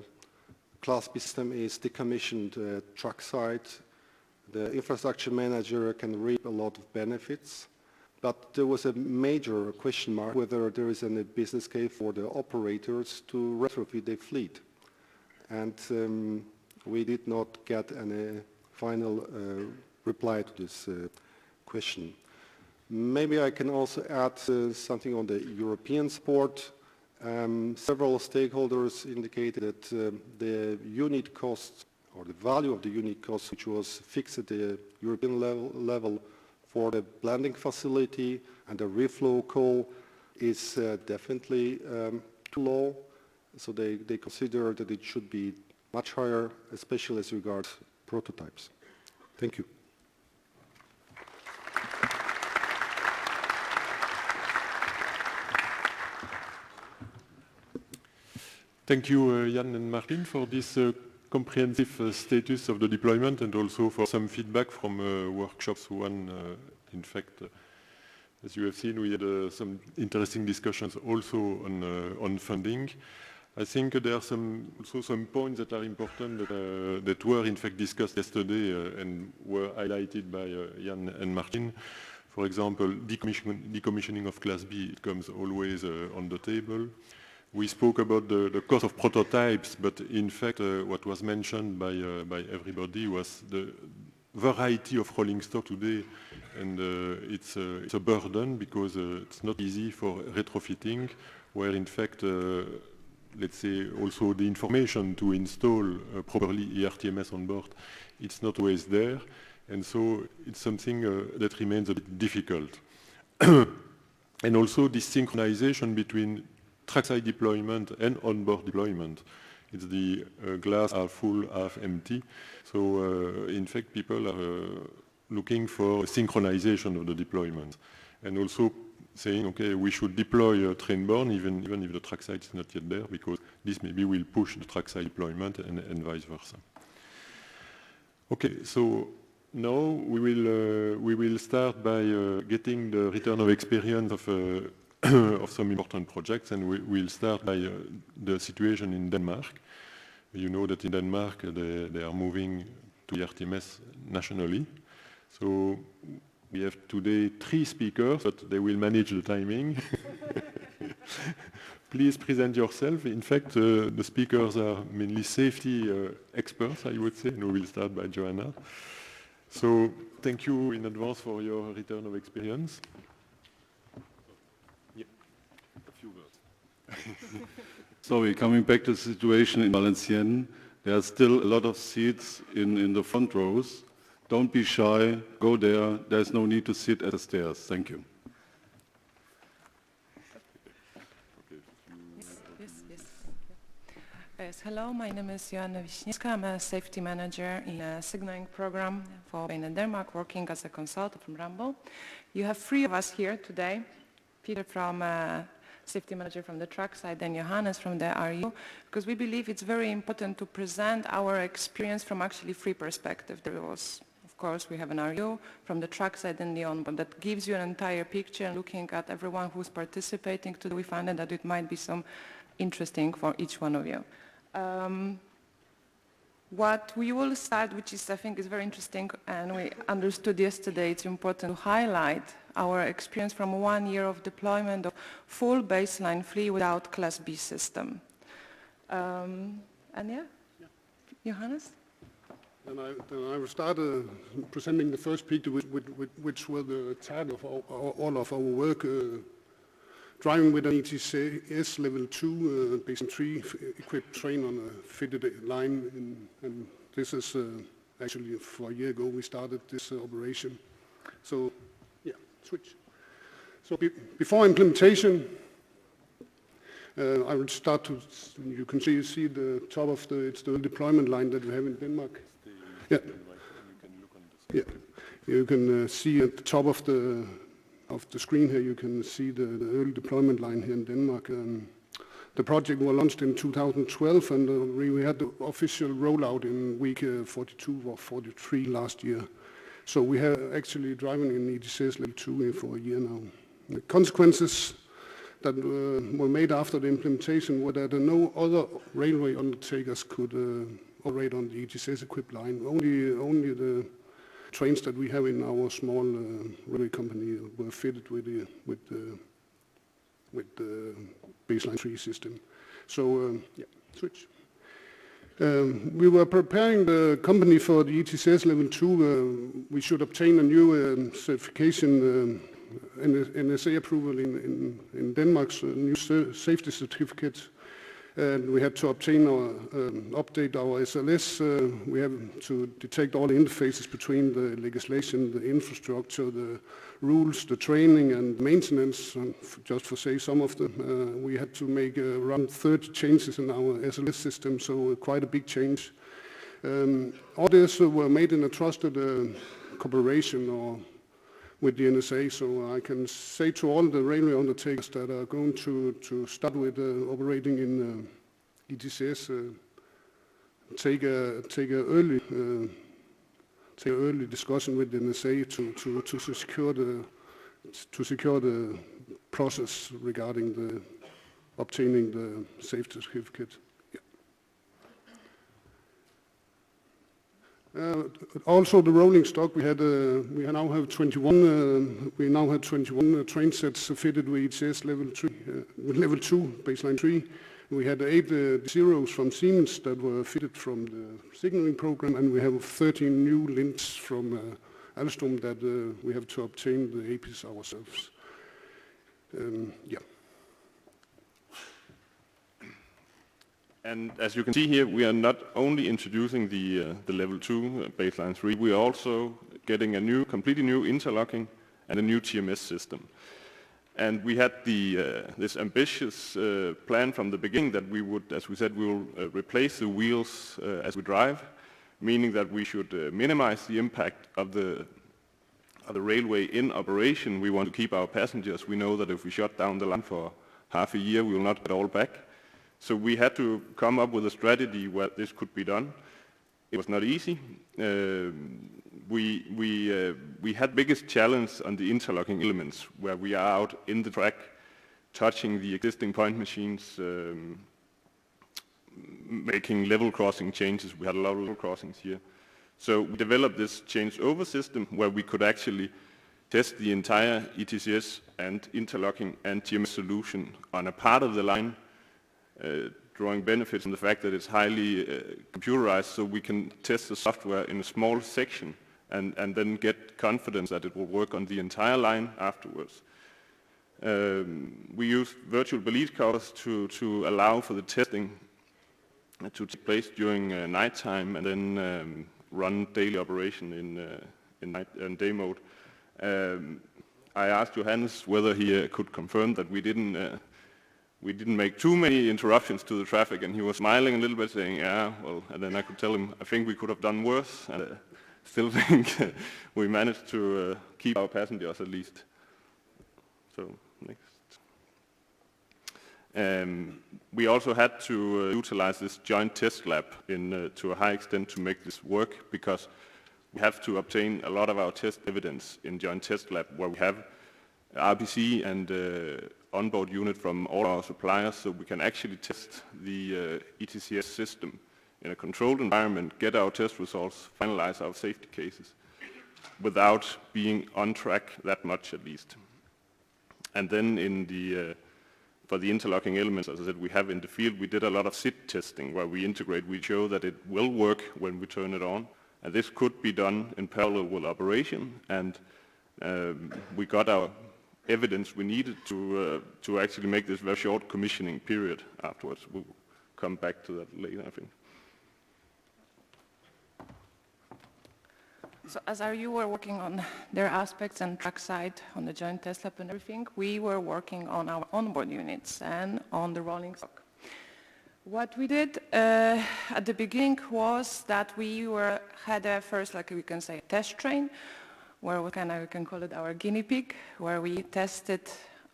Class B system is decommissioned truck side, the infrastructure manager can reap a lot of benefits. But there was a major question mark whether there is any business case for the operators to retrofit their fleet. And we did not get any final reply to this question. Maybe I can also add something on the European support. Several stakeholders indicated that the unit cost, or the value of the unit cost, which was fixed at the European level for the blending facility and the reflow coal, is definitely too low. So they consider that it should be much higher, especially as regards prototypes. Thank you. Thank you, Jan and Martin, for this comprehensive status of the deployment and also for some feedback from workshops one. In fact, as you have seen, we had some interesting discussions also on funding. I think there are also some points that are important that were in fact discussed yesterday and were highlighted by Jan and Martin. For example, decommissioning of Class B, it comes always on the table. We spoke about the cost of prototypes, but in fact what was mentioned by everybody was the variety of rolling stock today, and it's a burden because it's not easy for retrofitting, where in fact let's say also the information to install properly ERTMS on board, it's not always there, and so it's something that remains a bit difficult. And also this synchronization between trackside deployment and onboard deployment. It's the glass half full, half empty. So in fact, people are looking for synchronization of the deployment, and also saying, okay, we should deploy a train-borne even if the trackside is not yet there, because this maybe will push the trackside deployment and vice versa. Okay, so now we will start by getting the return of experience of some important projects, and we'll start by the situation in Denmark. You know that in Denmark they are moving to ERTMS nationally. So we have today 3 speakers, but they will manage the timing. Please present yourself. In fact, the speakers are mainly safety experts, I would say, and we will start by Joanna. So thank you in advance for your return of experience. So we're coming back to the situation in Valenciennes. There are still a lot of seats in the front rows. Don't be shy, go there. There's no need to sit at the stairs. Thank you. Yes, hello, my name is Joanna Wiśniewska. I'm a safety manager in a signaling program in Denmark, working as a consultant from Rambo. You have 3 of us here today. Peter from safety manager from the track side, and Johannes from the RU, because we believe it's very important to present our experience from actually 3 perspectives. There was, of course, we have an RU from the track side and the onboard that gives you an entire picture, and looking at everyone who's participating today, we found that it might be some interesting for each one of you. What we will start, which is I think is very interesting, and we understood yesterday, it's important to highlight our experience from 1 year of deployment of full baseline free without Class B system. And yeah, Johannes? Then I will start presenting the first picture, which were the target of all of our work, driving with an ERTMS level 2 baseline 3 equipped train on a fitted line, and this is actually for a year ago we started this operation. So yeah, switch. So before implementation, I will start to, you can see the top of it's the deployment line that we have in Denmark. Yeah. Yeah. You can see at the top of the screen here, you can see the early deployment line here in Denmark. The project was launched in 2012, and we had the official rollout in week 42 or 43 last year. So we have actually driving in ERTMS level 2 for a year now. The consequences that were made after the implementation were that no other railway undertakers could operate on the ERTMS equipped line. Only the trains that we have in our small railway company were fitted with the baseline 3 system. So yeah, switch. We were preparing the company for the ERTMS level 2. We should obtain a new certification, NSA approval in Denmark's new safety certificate. And we had to obtain or update our SLS. We have to detect all the interfaces between the legislation, the infrastructure, the rules, the training and maintenance, just to say some of them. We had to make around 30 changes in our SLS system, so quite a big change. All this were made in a trusted cooperation with the NSA, so I can say to all the railway undertakers that are going to start with operating in ETCS take a early discussion with the NSA to secure the process regarding the obtaining the safety certificate. Also, the rolling stock we now have 21. We now have 21 train sets fitted with ETCS level 2, baseline 3. We had 8 zeros from Siemens that were fitted from the signaling program, and we have 13 new links from Alstom that we have to obtain the APIs ourselves. And as you can see here, we are not only introducing the level 2 baseline 3, we are also getting a completely new interlocking and a new TMS system. And we had this ambitious plan from the beginning that we would, as we said, we will replace the wheels as we drive, meaning that we should minimize the impact of the railway in operation. We want to keep our passengers. We know that if we shut down the line for half a year, we will not get all back. So we had to come up with a strategy where this could be done. It was not easy. We had biggest challenge on the interlocking elements, where we are out in the track, touching the existing point machines, making level crossing changes. We had a lot of level crossings here. So we developed this change-over system where we could actually test the entire ETCS and interlocking and TMS solution on a part of the line, drawing benefits from the fact that it's highly computerized, so we can test the software in a small section and then get confidence that it will work on the entire line afterwards. We used virtual belief covers to allow for the testing to take place during nighttime and then run daily operation in night and day mode. I asked Johannes whether he could confirm that we didn't make too many interruptions to the traffic, and he was smiling a little bit, saying, yeah, well, and then I could tell him, I think we could have done worse, and I still think we managed to keep our passengers at least. So, next. We also had to utilize this joint test lab to a high extent to make this work, because we have to obtain a lot of our test evidence in joint test lab, where we have RPC and onboard unit from all our suppliers, so we can actually test the ETCS system in a controlled environment, get our test results, finalize our safety cases, without being on track that much at least. And then for the interlocking elements, as I said, we have in the field, we did a lot of SID testing where we integrate, we show that it will work when we turn it on. And this could be done in parallel with operation, and we got our evidence we needed to actually make this very short commissioning period afterwards. We'll come back to that later, I think. So as you were working on their aspects and trackside on the joint test lab and everything, we were working on our onboard units and on the rolling stock. What we did at the beginning was that we had a first, like we can say, test train, where we can call it our guinea pig, where we tested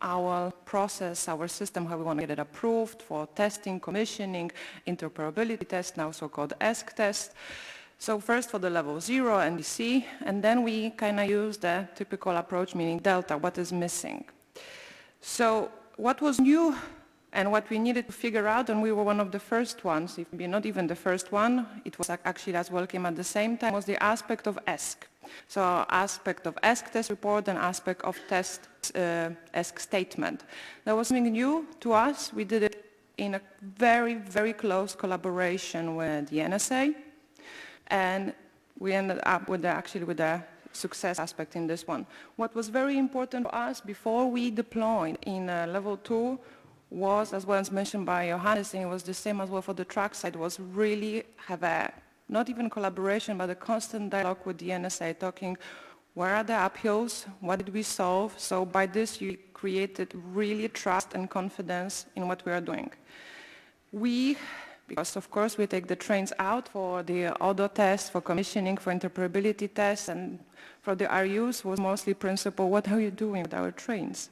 our process, our system, how we want to get it approved for testing, commissioning, interoperability test, now so-called ESC test. So first for the level 0 NDC, and then we kind of use the typical approach, meaning delta, what is missing. So what was new and what we needed to figure out, and we were one of the first ones, if not even the first one, it was actually as well came at the same time, was the aspect of ESC. So aspect of ESC test report and aspect of test ESC statement. That was something new to us. We did it in a very, very close collaboration with the NSA, and we ended up with the success aspect in this one. What was very important for us before we deployed in level 2 was, as well as mentioned by Johannes, and it was the same as well for the track side, was really have a, not even collaboration, but a constant dialogue with the NSA, talking where are the uphills, what did we solve. So by this you created really trust and confidence in what we are doing. Because of course we take the trains out for the auto test, for commissioning, for interoperability tests, and for the RUs was mostly principle, what are you doing with our trains?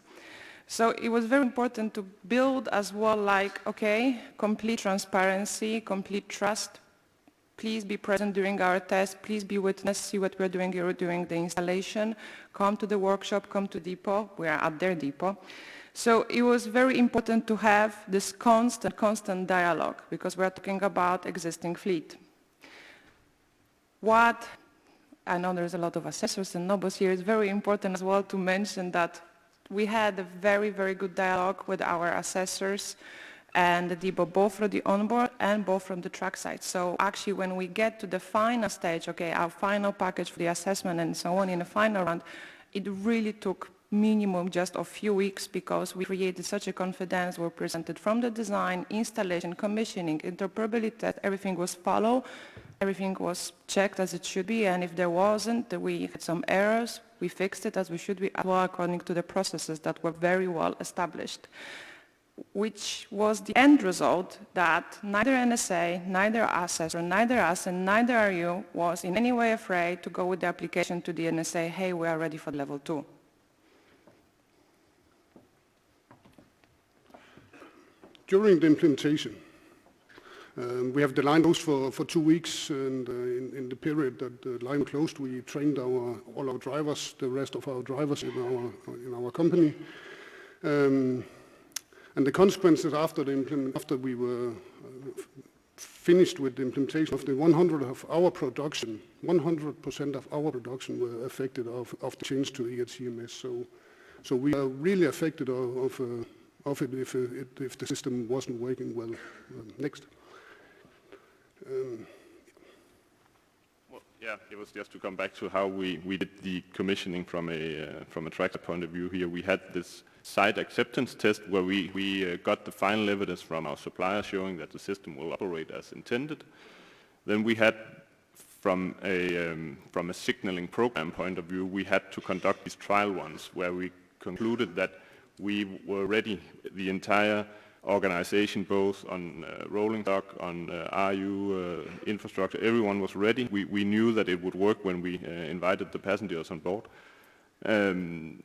So it was very important to build as well, like, okay, complete transparency, complete trust. Please be present during our test. Please be witness, see what we're doing here during the installation. Come to the workshop, come to depot. We are at their depot. So it was very important to have this constant dialogue, because we're talking about existing fleet. What, I know there's a lot of assessors and nobles here, it's very important as well to mention that we had a very, very good dialogue with our assessors and the depot, both from the onboard and both from the track side. So actually when we get to the final stage, okay, our final package for the assessment and so on in the final round, it really took minimum just a few weeks, because we created such a confidence. We presented from the design, installation, commissioning, interoperability test, everything was followed, everything was checked as it should be, and if there wasn't, we had some errors, we fixed it as we should be, as well according to the processes that were very well established, which was the end result that neither NSA, neither assessor, neither us, and neither are you was in any way afraid to go with the application to the NSA, hey, we are ready for level 2. During the implementation, we have the line closed for 2 weeks, and in the period that the line closed, we trained all our drivers, the rest of our drivers in our company. And the consequences after we were finished with the implementation of the 100% of our production were affected of the change to ERTMS. So we are really affected of it if the system wasn't working well. Next. Well, yeah, it was just to come back to how we did the commissioning from a tracker point of view here. We had this site acceptance test where we got the final evidence from our supplier showing that the system will operate as intended. Then we had, from a signaling program point of view, we had to conduct these trial ones where we concluded that we were ready, the entire organization, both on rolling stock, on RU infrastructure, everyone was ready. We knew that it would work when we invited the passengers on board. And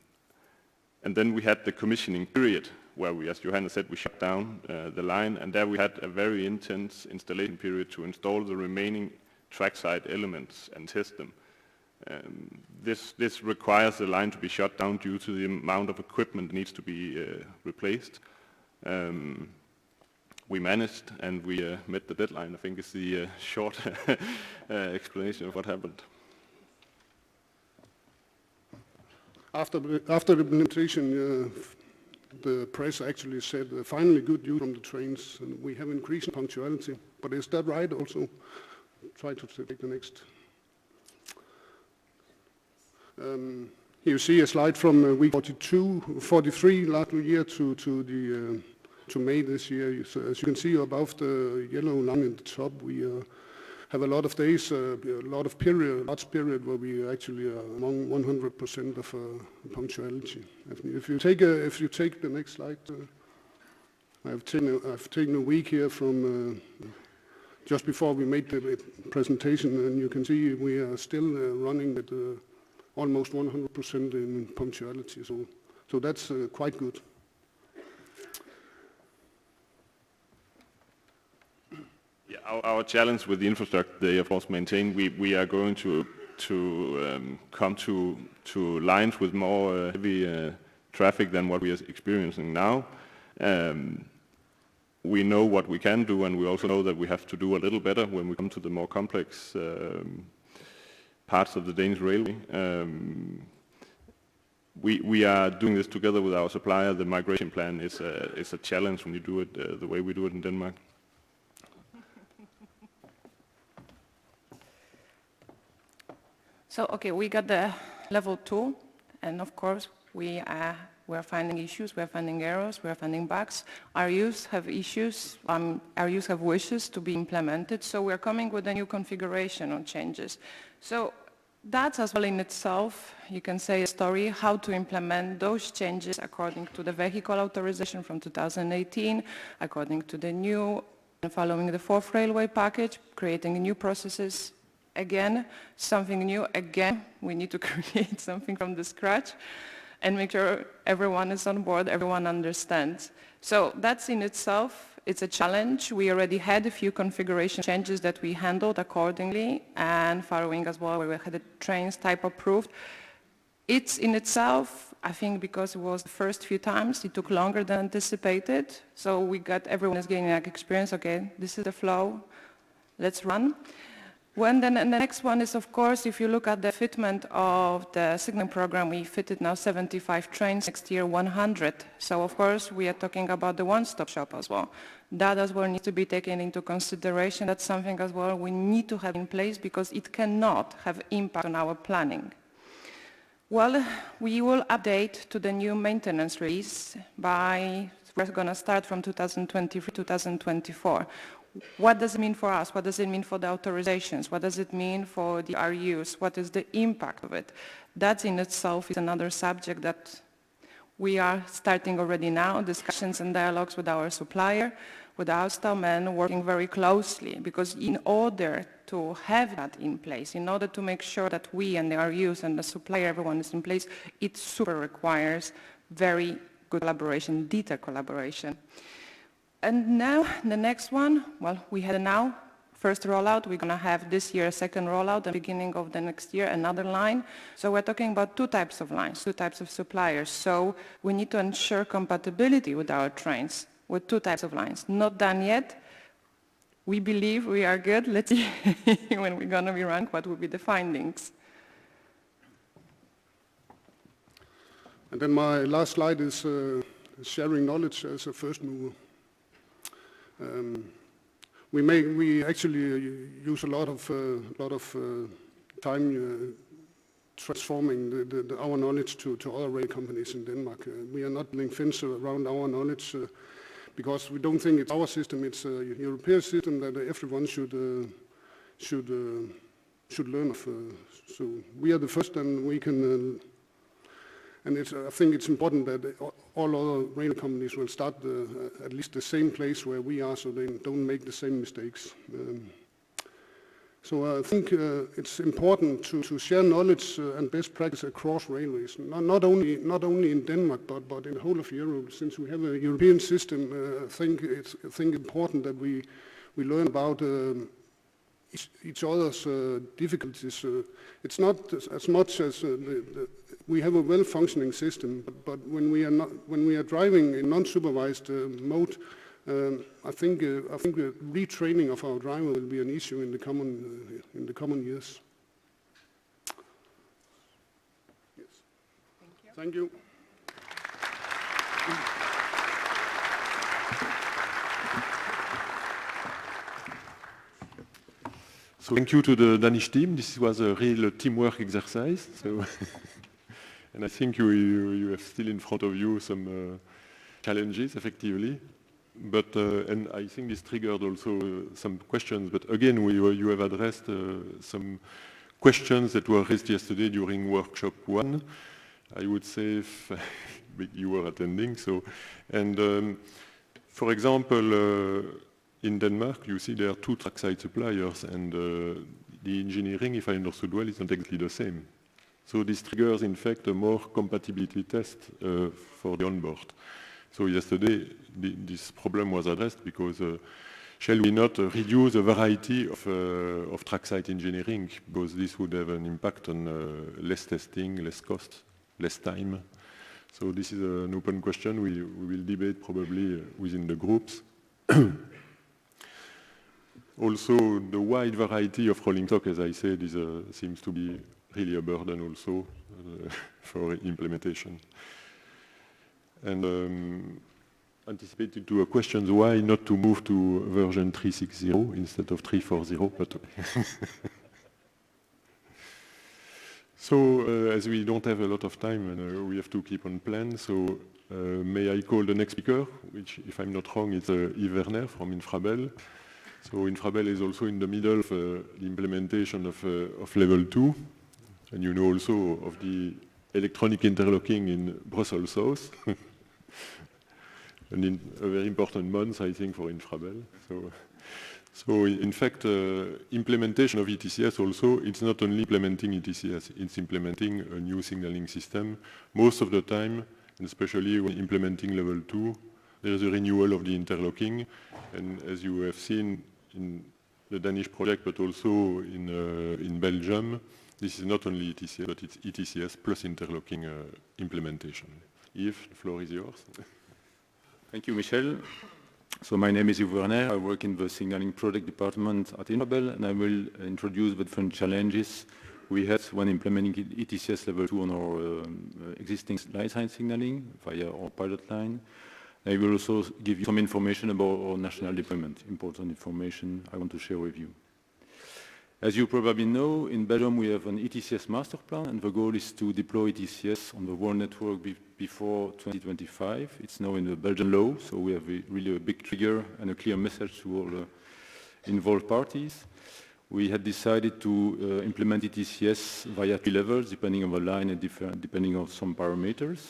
then we had the commissioning period where we, as Johanna said, we shut down the line, and there we had a very intense installation period to install the remaining trackside elements and test them. This requires the line to be shut down due to the amount of equipment that needs to be replaced. We managed, and we met the deadline. I think is the short explanation of what happened. After the implementation, the press actually said, finally good news from the trains, and we have increased punctuality. But is that right also? Try to take the next. Here you see a slide from week 43 last year to May this year. So as you can see above the yellow line at the top, we have a lot of days, a large period where we actually are among 100% of punctuality. If you take the next slide, I've taken a week here from just before we made the presentation, and you can see we are still running at almost 100% in punctuality. So that's quite good. Yeah, our challenge with the infrastructure they of course maintain, we are going to come to lines with more heavy traffic than what we are experiencing now. We know what we can do, and we also know that we have to do a little better when we come to the more complex parts of the Danish railway. We are doing this together with our supplier. The migration plan is a challenge when you do it the way we do it in Denmark. So, okay, we got the level 2, and of course we're finding issues, we're finding errors, we're finding bugs. Our users have issues, our users have wishes to be implemented, so we're coming with a new configuration on changes. So that's as well in itself, you can say, a story, how to implement those changes according to the vehicle authorization from 2018, according to the new, following the 4th railway package, creating new processes. Again, something new, again, we need to create something from the scratch. and make sure everyone is on board, everyone understands. So that's in itself, it's a challenge. We already had a few configuration changes that we handled accordingly, and following as well, where we had the trains type approved. It's in itself, I think because it was the first few times, it took longer than anticipated. So we got, everyone is getting like experience, okay, this is the flow, let's run. And the next one is, of course, if you look at the fitment of the signaling program, we fitted now 75 trains, next year 100. So, of course, we are talking about the one-stop shop as well. That as well needs to be taken into consideration. That's something as well we need to have in place because it cannot have impact on our planning. Well, we will update to the new maintenance release we're going to start from 2023-2024. What does it mean for us? What does it mean for the authorizations? What does it mean for the RUs? What is the impact of it? That in itself is another subject that we are starting already now, discussions and dialogues with our supplier, with our men, working very closely, because in order to have that in place, in order to make sure that we and the RUs and the supplier, everyone is in place, it super requires very good collaboration, detailed collaboration. And now, the next one, well, we had now, first rollout, we're going to have this year a second rollout, the beginning of the next year, another line. So we're talking about two types of lines, two types of suppliers. So we need to ensure compatibility with our trains, with two types of lines. Not done yet. We believe we are good. Let's see when we're going to be ranked, what will be the findings. And then my last slide is sharing knowledge as a first mover. We actually use a lot of time transforming our knowledge to other rail companies in Denmark. We are not building fence around our knowledge because we don't think it's our system. It's a European system that everyone should learn of. So we are the first, and we can. And I think it's important that all other rail companies will start at least the same place where we are, so they don't make the same mistakes. So I think it's important to share knowledge and best practice across railways, not only in Denmark, but in the whole of Europe. Since we have a European system, I think it's important that we learn about each other's difficulties. It's not as much as we have a well-functioning system, but when we are driving in non-supervised mode, I think retraining of our driver will be an issue in the coming years. Yes. Thank you. So thank you to the Danish team. This was a real teamwork exercise. So and I think you have still in front of you some challenges, effectively. But and I think this triggered also some questions. But again, you have addressed some questions that were raised yesterday during workshop 1. I would say if you were attending. So, and for example, in Denmark, you see there are two trackside suppliers, and the engineering, if I understood well, is not exactly the same. So this triggers, in fact, a more compatibility test for the onboard. So yesterday, this problem was addressed because shall we not reduce the variety of trackside engineering, because this would have an impact on less testing, less cost, less time. So this is an open question we will debate probably within the groups. Also, the wide variety of rolling stock, as I said, seems to be really a burden also for implementation. And anticipated to a question, why not to move to version 3.6.0 instead of 3.4.0? But so, as we don't have a lot of time and we have to keep on plan, so may I call the next speaker, which, if I'm not wrong, is Liefferinge from Infrabel. So Infrabel is also in the middle of the implementation of level 2, and you know also of the electronic interlocking in Brussels South, and in a very important month, I think, for Infrabel. So So in fact, implementation of ETCS also, it's not only implementing ETCS, it's implementing a new signaling system. Most of the time, and especially when implementing level 2, there is a renewal of the interlocking. And as you have seen in the Danish project, but also in Belgium, this is not only ETCS, but it's ETCS plus interlocking implementation. Yves, the floor is yours. Thank you, Michel. So my name is Yves Werner. I work in the signaling project department at Inrabel, and I will introduce the different challenges we had when implementing ETCS level 2 on our existing line signaling via our pilot line. I will also give you some information about our national deployment, important information I want to share with you. As you probably know, in Belgium we have an ETCS master plan, and the goal is to deploy ETCS on the world network before 2025. It's now in the Belgian law, so we have really a big trigger and a clear message to all involved parties. We had decided to implement ETCS via 3 levels, depending on the line and depending on some parameters.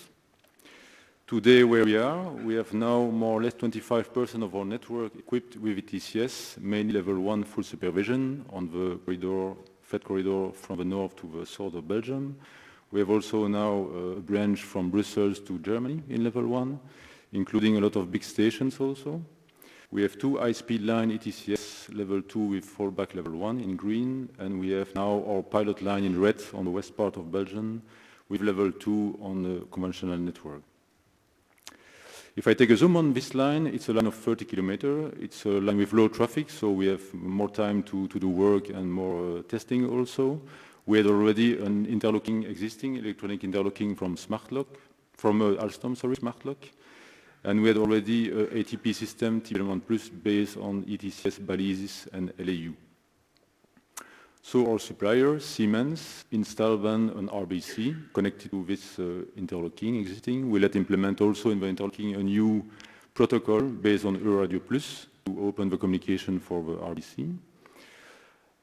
Today, where we have now more or less 25% of our network equipped with ETCS, mainly level 1 full supervision on the corridor, Fed corridor from the north to the south of Belgium. We have also now a branch from Brussels to Germany in level 1, including a lot of big stations also. We have 2 high-speed line ETCS level 2 with fallback level 1 in green, and we have now our pilot line in red on the west part of Belgium with level 2 on the conventional network. If I take a zoom on this line, it's a line of 30 kilometers. It's a line with low traffic, so we have more time to do work and more testing also. We had already an interlocking existing, electronic interlocking from Alstom, SmartLock. And we had already an ATP system, TBL1 Plus, based on ETCS balises and LAU. So our supplier, Siemens, installed then an RBC connected to this interlocking existing. We let implement also in the interlocking a new protocol based on eRadio Plus to open the communication for the RBC.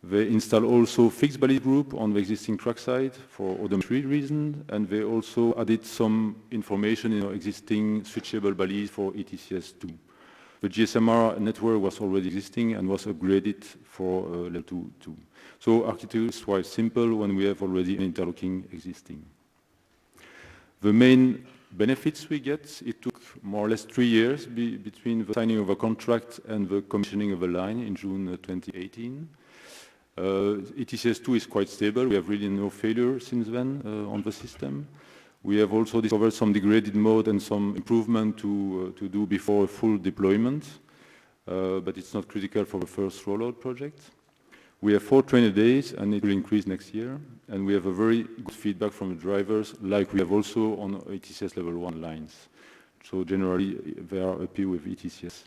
They install also fixed balise group on the existing trackside for odometry reasons, and they also added some information in our existing switchable balise for ETCS 2. The GSMR network was already existing and was upgraded for level 2 too. So architecture is quite simple when we have already an interlocking existing. The main benefits we get, it took more or less 3 years between the signing of a contract and the commissioning of a line in June 2018. ETCS 2 is quite stable. We have really no failure since then on the system. We have also discovered some degraded mode and some improvement to do before a full deployment, but it's not critical for the first rollout project. We have 4 trainer days, and it will increase next year. And we have a very good feedback from the drivers, like we have also on ETCS level 1 lines. So generally, they are happy with ETCS.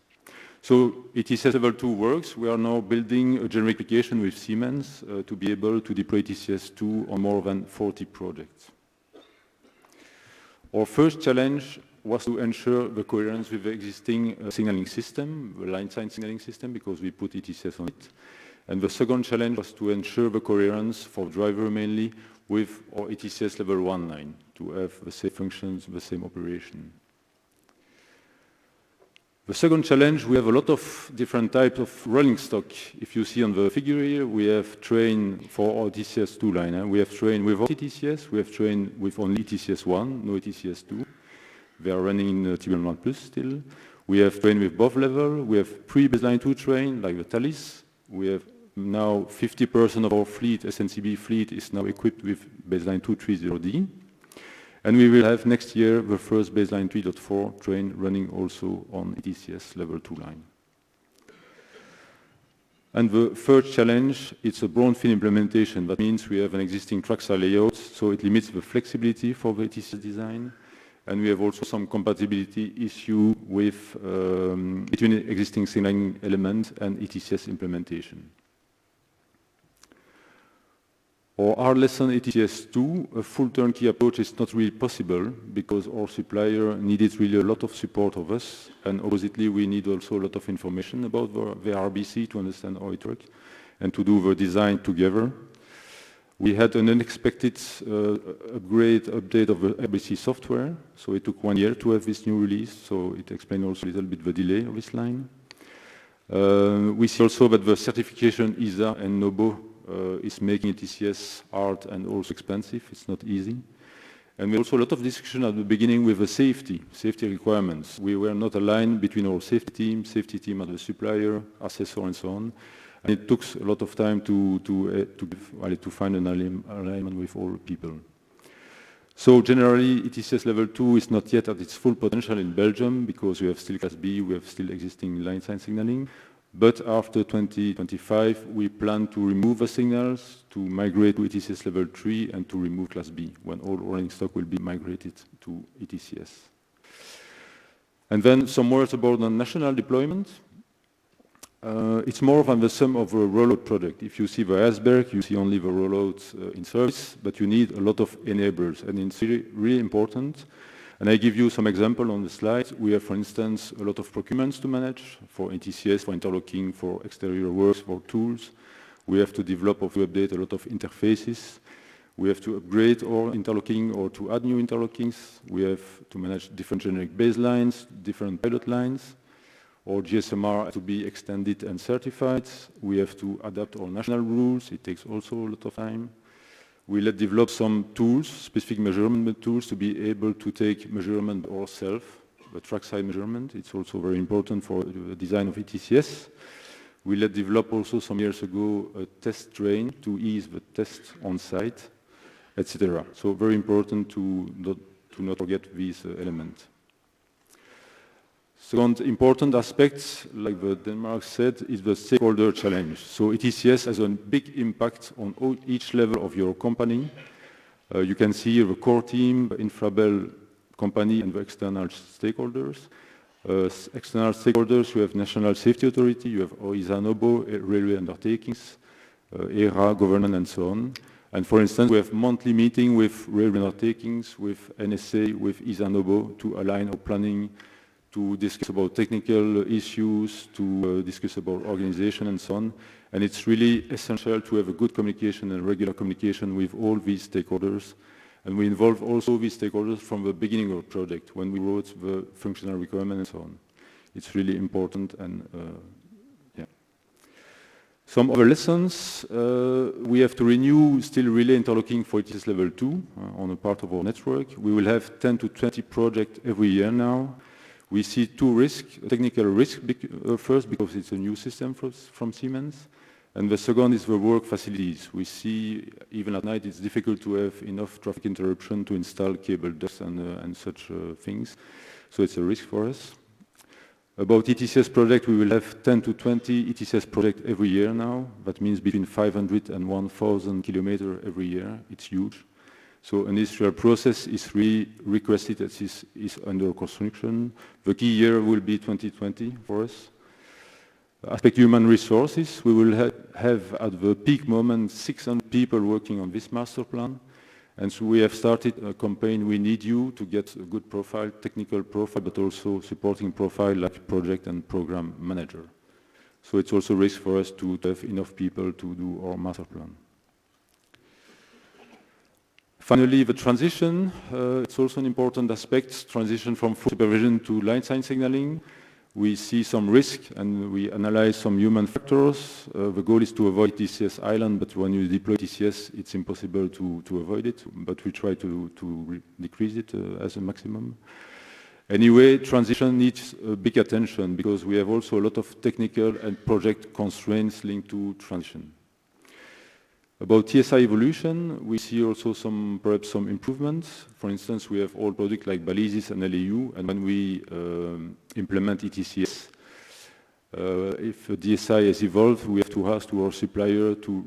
So ETCS level 2 works. We are now building a generic application with Siemens to be able to deploy ETCS 2 on more than 40 projects. Our first challenge was to ensure the coherence with the existing signaling system, the line-side signaling system, because we put ETCS on it. And the second challenge was to ensure the coherence for driver mainly with our ETCS level 1 line, to have the same functions, the same operation. The second challenge, we have a lot of different types of rolling stock. If you see on the figure here, we have train for our ETCS 2 line. We have train without ETCS, we have train with only ETCS 1, no ETCS 2. They are running in TBL1 Plus still. We have train with both level. We have pre-baseline 2 train, like the Thalys. We have now 50% of our fleet, SNCB fleet, is now equipped with baseline 230D. And we will have next year the first baseline 3.4 train running also on ETCS level 2 line. And the third challenge, it's a brownfield implementation. That means we have an existing trackside layout, so it limits the flexibility for the ETCS design. And we have also some compatibility issue with between existing signaling element and ETCS implementation. For our lesson ETCS 2, a full turnkey approach is not really possible because our supplier needed really a lot of support of us, and oppositely we need also a lot of information about the RBC to understand how it works and to do the design together. We had an unexpected update of the RBC software, so it took 1 year to have this new release, so it explains also a little bit the delay of this line. We see also that the certification ISA and NOBO is making ETCS hard and also expensive. It's not easy. And we also a lot of discussion at the beginning with the safety requirements. We were not aligned between our safety team at the supplier, assessor, and so on. And it took a lot of time to find an alignment with all people. So generally, ETCS level 2 is not yet at its full potential in Belgium because we have still Class B, we have still existing line side signaling. But after 2025, we plan to remove the signals, to migrate to ETCS level 3 and to remove Class B when all rolling stock will be migrated to ETCS. And then some words about the national deployment. It's more than the sum of a rollout project. If you see the iceberg, you see only the rollouts in service, but you need a lot of enablers, and it's really important. And I give you some example on the slide. We have, for instance, a lot of procurements to manage for ETCS, for interlocking, for exterior works, for tools. We have to develop or to update a lot of interfaces. We have to upgrade our interlocking or to add new interlockings. We have to manage different generic baselines, different pilot lines. Our GSMR has to be extended and certified. We have to adapt our national rules. It takes also a lot of time. We develop some tools, specific measurement tools, to be able to take measurement ourselves, the trackside measurement. It's also very important for the design of ETCS. We develop also some years ago a test train to ease the test on site, etc. So very important to not forget these elements. Second important aspect, like the Denmark said, is the stakeholder challenge. So ETCS has a big impact on each level of your company. You can see the core team, the Infrabel company, and the external stakeholders. External stakeholders, you have National Safety Authority, you have OISA NOBO, railway undertakings, ERA, government, and so on. And for instance, we have monthly meeting with railway undertakings, with NSA, with ISA NOBO to align our planning, to discuss about technical issues, to discuss about organization and so on. And it's really essential to have a good communication and regular communication with all these stakeholders. And we involve also these stakeholders from the beginning of the project, when we wrote the functional requirement and so on. It's really important and yeah. Some other lessons, we have to renew still relay interlocking for ETCS level 2 on a part of our network. We will have 10 to 20 projects every year now. We see two risks, technical risk first because it's a new system from Siemens, and the second is the work facilities. We see even at night it's difficult to have enough traffic interruption to install cable ducts and such things, so it's a risk for us. About ETCS project, we will have 10 to 20 ETCS projects every year now. That means between 500 and 1,000 kilometers every year. It's huge. So an industrial process is really requested as is under construction. The key year will be 2020 for us. Aspect human resources, we will have at the peak moment 600 people working on this master plan. And so we have started a campaign, We Need You, to get a good profile, technical profile, but also supporting profile like project and program manager. So it's also a risk for us to have enough people to do our master plan. Finally, the transition, it's also an important aspect, transition from full supervision to line side signaling. We see some risk and we analyze some human factors. The goal is to avoid TCS island, but when you deploy TCS, it's impossible to avoid it, but we try to decrease it as a maximum. Anyway, transition needs big attention because we have also a lot of technical and project constraints linked to transition. About TSI evolution, we see also perhaps some improvements. For instance, we have old products like Balises and LAU, and when we implement ETCS, if a DSI has evolved, we have to ask to our supplier to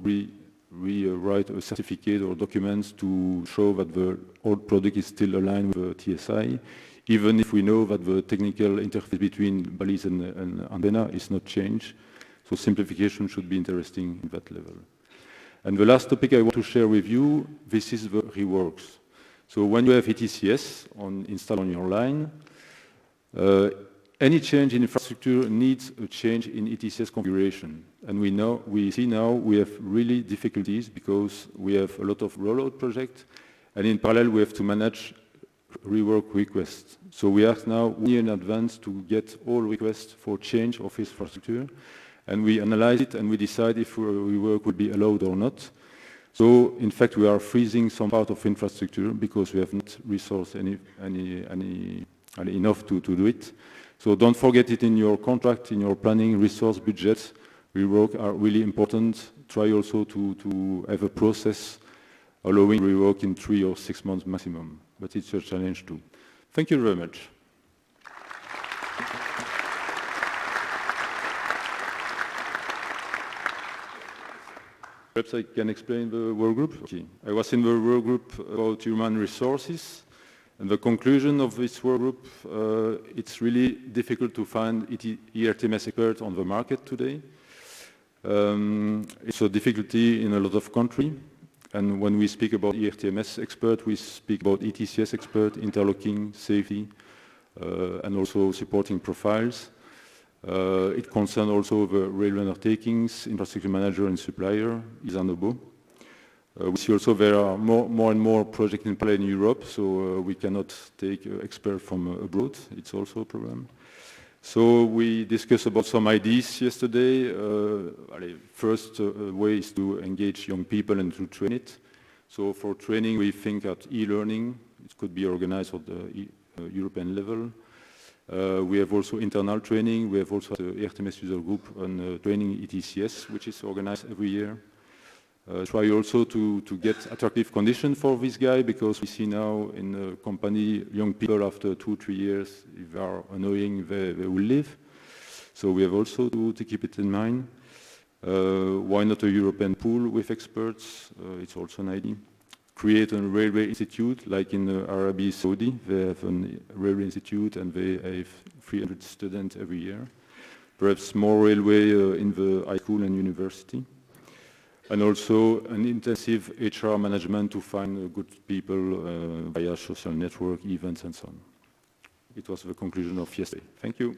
rewrite a certificate or documents to show that the old product is still aligned with the TSI, even if we know that the technical interface between Balise and antenna is not changed. So simplification should be interesting in that level. And the last topic I want to share with you, this is the reworks. So when you have ETCS installed on your line, any change in infrastructure needs a change in ETCS configuration. And we see now we have really difficulties because we have a lot of rollout projects, and in parallel we have to manage rework requests. So we ask now 1 year in advance to get all requests for change of infrastructure, and we analyze it and we decide if rework would be allowed or not. So in fact we are freezing some part of infrastructure because we have not resourced enough to do it. So don't forget it in your contract, in your planning, resource, budget. Rework are really important. Try also to have a process allowing rework in 3 or 6 months maximum. But it's a challenge too. Thank you very much. Perhaps I can explain the work group. Okay. I was in the work group about human resources, and the conclusion of this work group, it's really difficult to find ERTMS experts on the market today. It's a difficulty in a lot of countries, and when we speak about ERTMS expert, we speak about ETCS expert, interlocking, safety, and also supporting profiles. It concerns also the railway undertakings, infrastructure manager and supplier, Isanobo. We see also there are more and more projects in play in Europe, so we cannot take experts from abroad. It's also a problem. So we discussed about some ideas yesterday. First way is to engage young people and to train it. So for training, we think at e-learning. It could be organized at the European level. We have also internal training. We have also the ERTMS user group on training ETCS, which is organized every year. Try also to get attractive conditions for this guy, because we see now in the company, young people after 2-3 years, if they are annoying, they will leave. So we have also to keep it in mind. Why not a European pool with experts? It's also an idea. Create a railway institute, like in Arabia Saudi. They have a railway institute and they have 300 students every year. Perhaps more railway in the high school and university. And also an intensive HR management to find good people via social network, events and so on. It was the conclusion of yesterday. Thank you.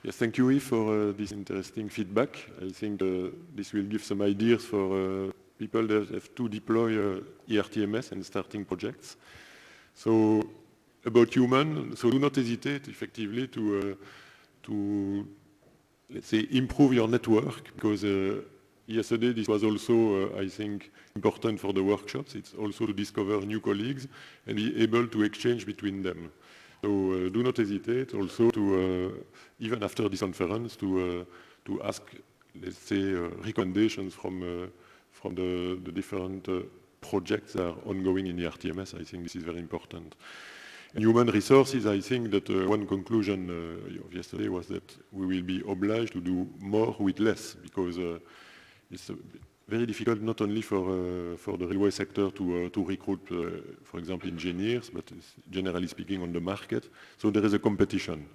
Yes, thank you, Yves, for this interesting feedback. I think this will give some ideas for people that have to deploy ERTMS and starting projects. So about human, so do not hesitate effectively to let's say, improve your network, because yesterday this was also, I think, important for the workshops. It's also to discover new colleagues and be able to exchange between them. So do not hesitate also to, even after this conference, to ask, let's say, recommendations from the different projects that are ongoing in the ERTMS. I think this is very important. In human resources, I think that one conclusion of yesterday was that we will be obliged to do more with less, because it's very difficult not only for the railway sector to recruit, for example, engineers, but generally speaking on the market. So there is a competition.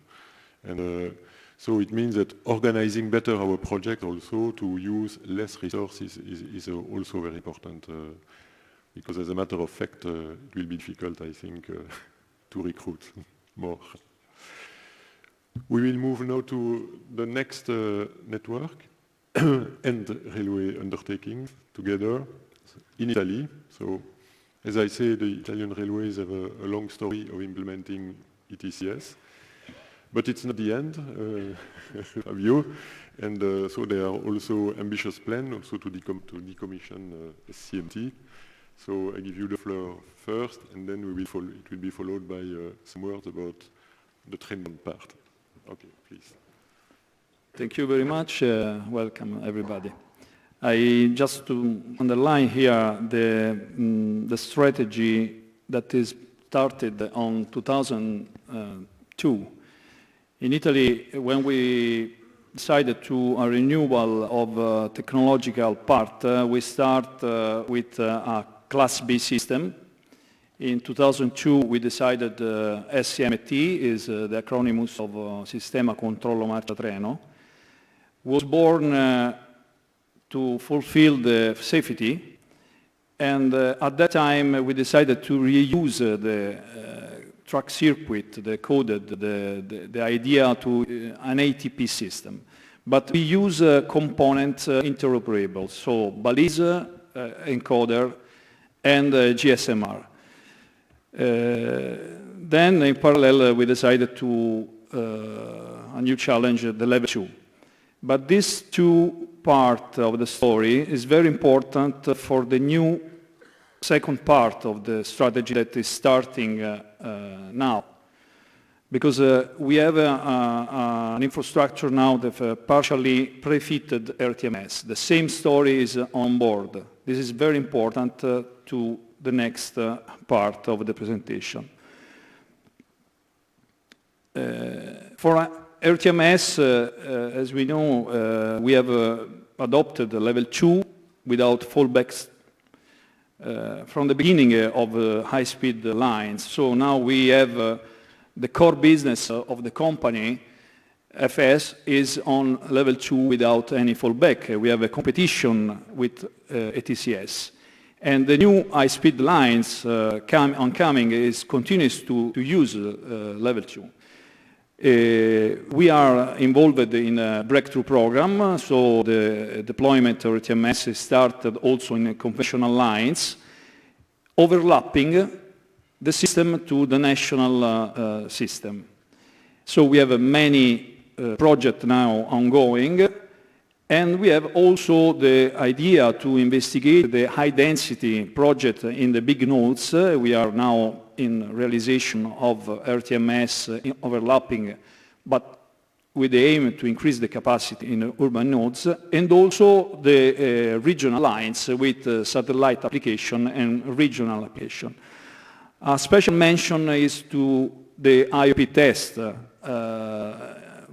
And so it means that organizing better our project also to use less resources is also very important, because as a matter of fact, it will be difficult, I think, to recruit more. We will move now to the next network and railway undertaking together in Italy. So, as I say, the Italian railways have a long story of implementing ETCS, but it's not the end of you. And so there are also ambitious plans also to decommission CMT. So I give you the floor first, and then it will be followed by some words about the training part. Okay, please. Thank you very much. Welcome, everybody. I just to underline here the strategy that is started on 2002. In Italy, when we decided to a renewal of technological part, we start with a Class B system. In 2002, we decided SCMT is the acronym of Sistema Controllo Marcia Treno. Was born to fulfill the safety, and at that time we decided to reuse the track circuit, the coded, the idea to an ATP system. but we use component interoperable, so balise, encoder, and GSMR. Then, in parallel, we decided to a new challenge, the level 2. But this two part of the story is very important for the new second part of the strategy that is starting now. Because we have an infrastructure now that partially pre-fitted ERTMS. The same story is on board. This is very important to the next part of the presentation. For ERTMS, as we know, we have adopted level 2 without fallbacks from the beginning of high-speed lines. So now we have the core business of the company, FS, is on level 2 without any fallback. We have a competition with ETCS. And the new high-speed lines oncoming continues to use level 2. We are involved in a breakthrough program, so the deployment of ERTMS is started also in conventional lines, overlapping the system to the national system. So we have many projects now ongoing, and we have also the idea to investigate the high-density project in the big nodes. We are now in realization of ERTMS overlapping, but with the aim to increase the capacity in urban nodes, and also the regional lines with satellite application and regional application. A special mention is to the IOP test.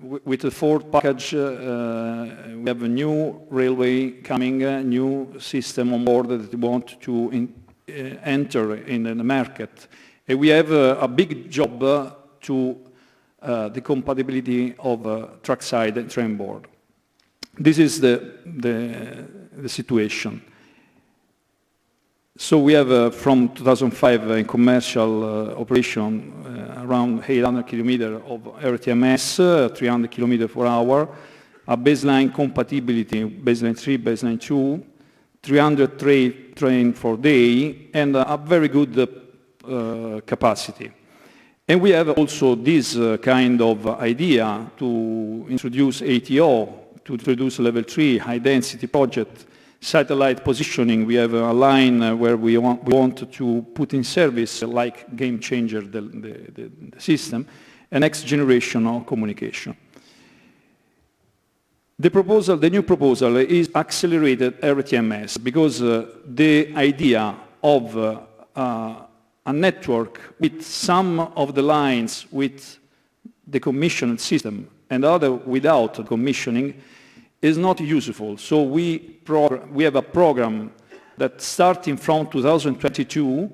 With the fourth package, we have a new railway coming, a new system on board that we want to enter in the market. And we have a big job to the compatibility of trackside and train board. This is the situation. So we have from 2005 in commercial operation around 800 kilometers of ERTMS, 300 kilometers per hour, a baseline compatibility, baseline 3, baseline 2, 300 train per day, and a very good capacity. And we have also this kind of idea to introduce ATO, to introduce level 3 high-density project, satellite positioning. We have a line where we want to put in service, like game changer, the system, a next generation of communication. The new proposal is accelerated ERTMS because the idea of a network with some of the lines with the commissioned system and other without commissioning is not useful. So we have a program that starting from 2022,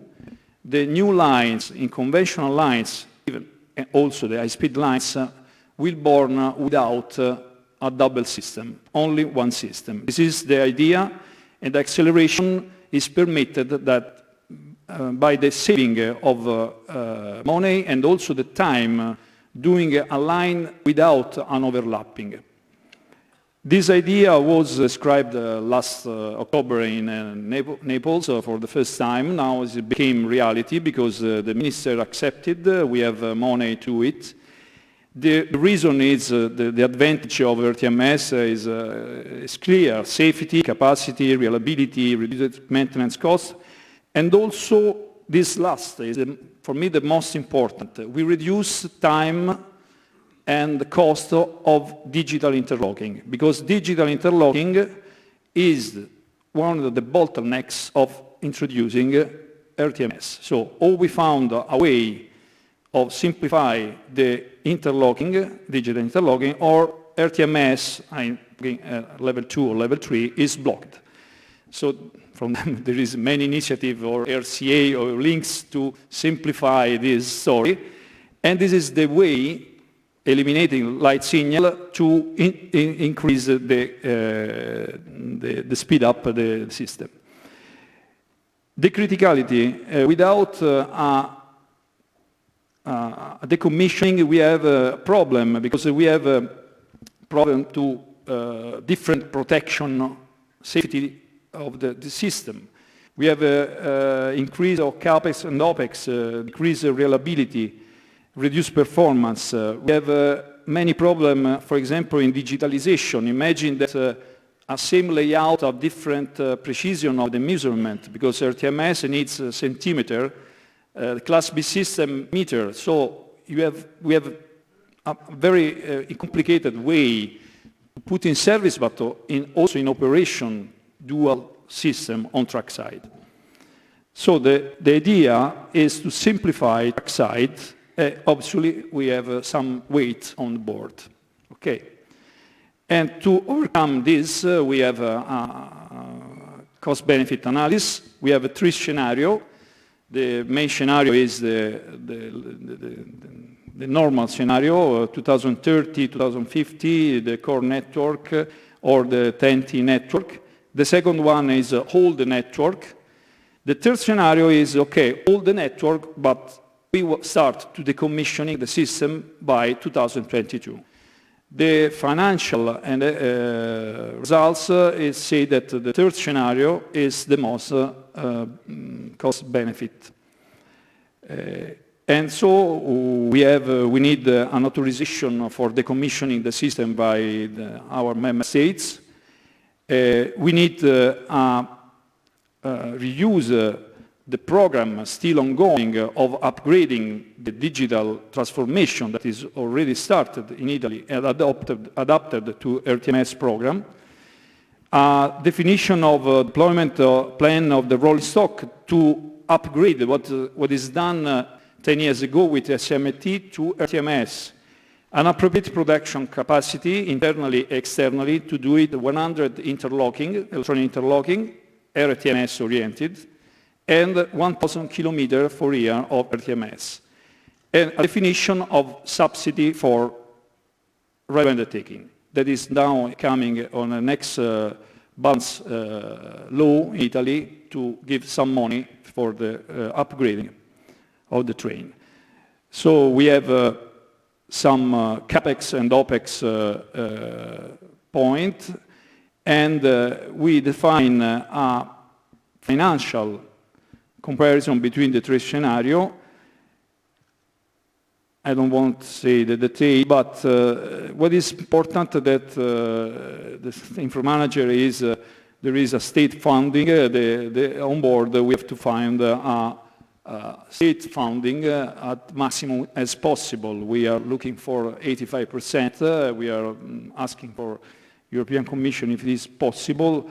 the new lines in conventional lines, even also the high-speed lines, will born without a double system, only one system. This is the idea, and the acceleration is permitted that by the saving of money and also the time doing a line without an overlapping. This idea was described last October in Naples for the first time. Now it became reality because the minister accepted. We have money to it. The reason is the advantage of ERTMS is clear: safety, capacity, reliability, reduced maintenance costs, and also this last is, for me, the most important. We reduce time and the cost of digital interlocking, because digital interlocking is one of the bottlenecks of introducing ERTMS. So we found a way of simplify the interlocking, digital interlocking, or ERTMS, level 2 or level 3, is blocked. So from them there is many initiatives or RCA or links to simplify this story, and this is the way eliminating light signal to increase the speed up the system. The criticality, without decommissioning, we have a problem, because we have a problem to different protection, safety of the system. We have increase of CAPEX and OPEX, decrease reliability, reduce performance. We have many problems, for example, in digitalization. Imagine that a same layout of different precision of the measurement, because ERTMS needs a centimeter, Class B system meter. So we have a very complicated way to put in service, but also in operation, dual system on trackside. So the idea is to simplify trackside. Obviously, we have some weight on the board. Okay. And to overcome this, we have a cost-benefit analysis. We have 3 scenarios. The main scenario is the normal scenario, 2030, 2050, the core network, or the 10T network. The second one is hold the network. The third scenario is, okay, hold the network, but we will start to decommissioning the system by 2022. The financial and results say that the third scenario is the most cost benefit. And so we need an authorization for decommissioning the system by our member states. We need reuse the program still ongoing of upgrading the digital transformation that is already started in Italy and adapted to ERTMS program. Definition of deployment plan of the rolling stock to upgrade what is done 10 years ago with SMT to ERTMS. An appropriate production capacity, internally, externally, to do it 100 interlocking, electronic interlocking, ERTMS oriented, and 1,000 kilometers per year of ERTMS. And a definition of subsidy for revenue undertaking that is now coming on the next balance law in Italy to give some money for the upgrading of the train. So we have some CAPEX and OPEX point, and we define a financial comparison between the 3 scenarios. I don't want to say the detail, but what is important that the infra manager is there is a state funding. The onboard we have to find state funding at maximum as possible. We are looking for 85%. We are asking for European Commission if it is possible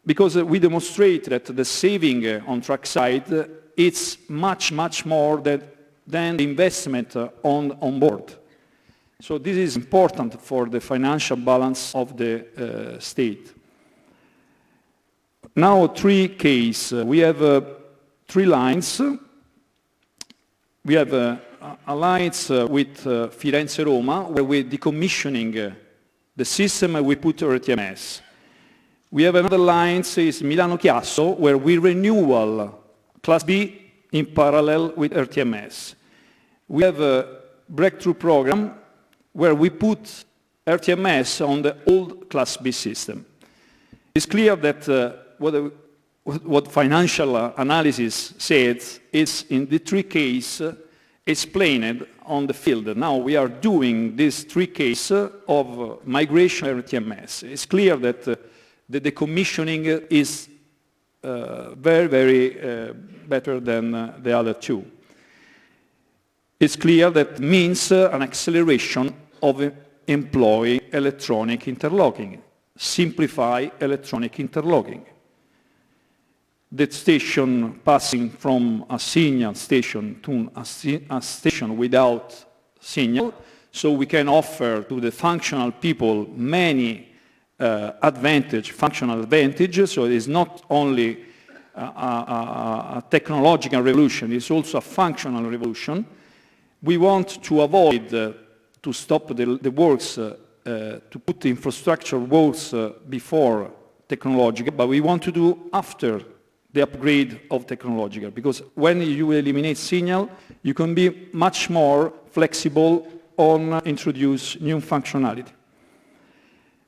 because we demonstrate that the saving on trackside it's much more than the investment on board. So this is important for the financial balance of the state. Now 3 cases. We have 3 lines. We have a lines with Firenze-Roma where we're decommissioning the system and we put ERTMS. We have another line, is Milano-Chiasso, where we renewal Class B in parallel with ERTMS. We have a breakthrough program where we put ERTMS on the old Class B system. It's clear that what financial analysis says is in the 3 cases explained on the field. Now we are doing these 3 cases of migration ERTMS. It's clear that the decommissioning is very better than the other 2. It's clear that means an acceleration of employing electronic interlocking, simplify electronic interlocking. The station passing from a signal station to a station without signal, so we can offer to the functional people many functional advantage, so it is not only a technological revolution, it's also a functional revolution. We want to avoid to stop the works, to put the infrastructure works before technological, but we want to do after the upgrade of technological, because when you eliminate signal, you can be much more flexible on introduce new functionality.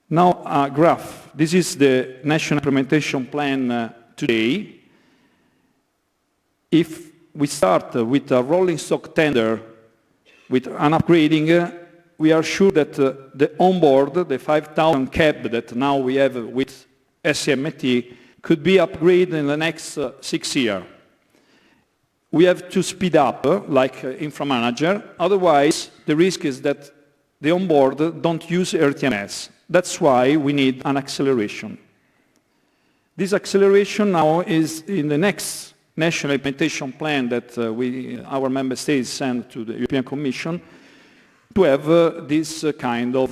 Now a graph. This is the national implementation plan today. If we start with a rolling stock tender with an upgrading, we are sure that the onboard, the 5,000 cab that now we have with SMT, could be upgraded in the next 6 years. We have to speed up, like InfraManager, otherwise the risk is that the onboard don't use ERTMS. That's why we need an acceleration. This acceleration now is in the next national implementation plan that our member states send to the European Commission to have this kind of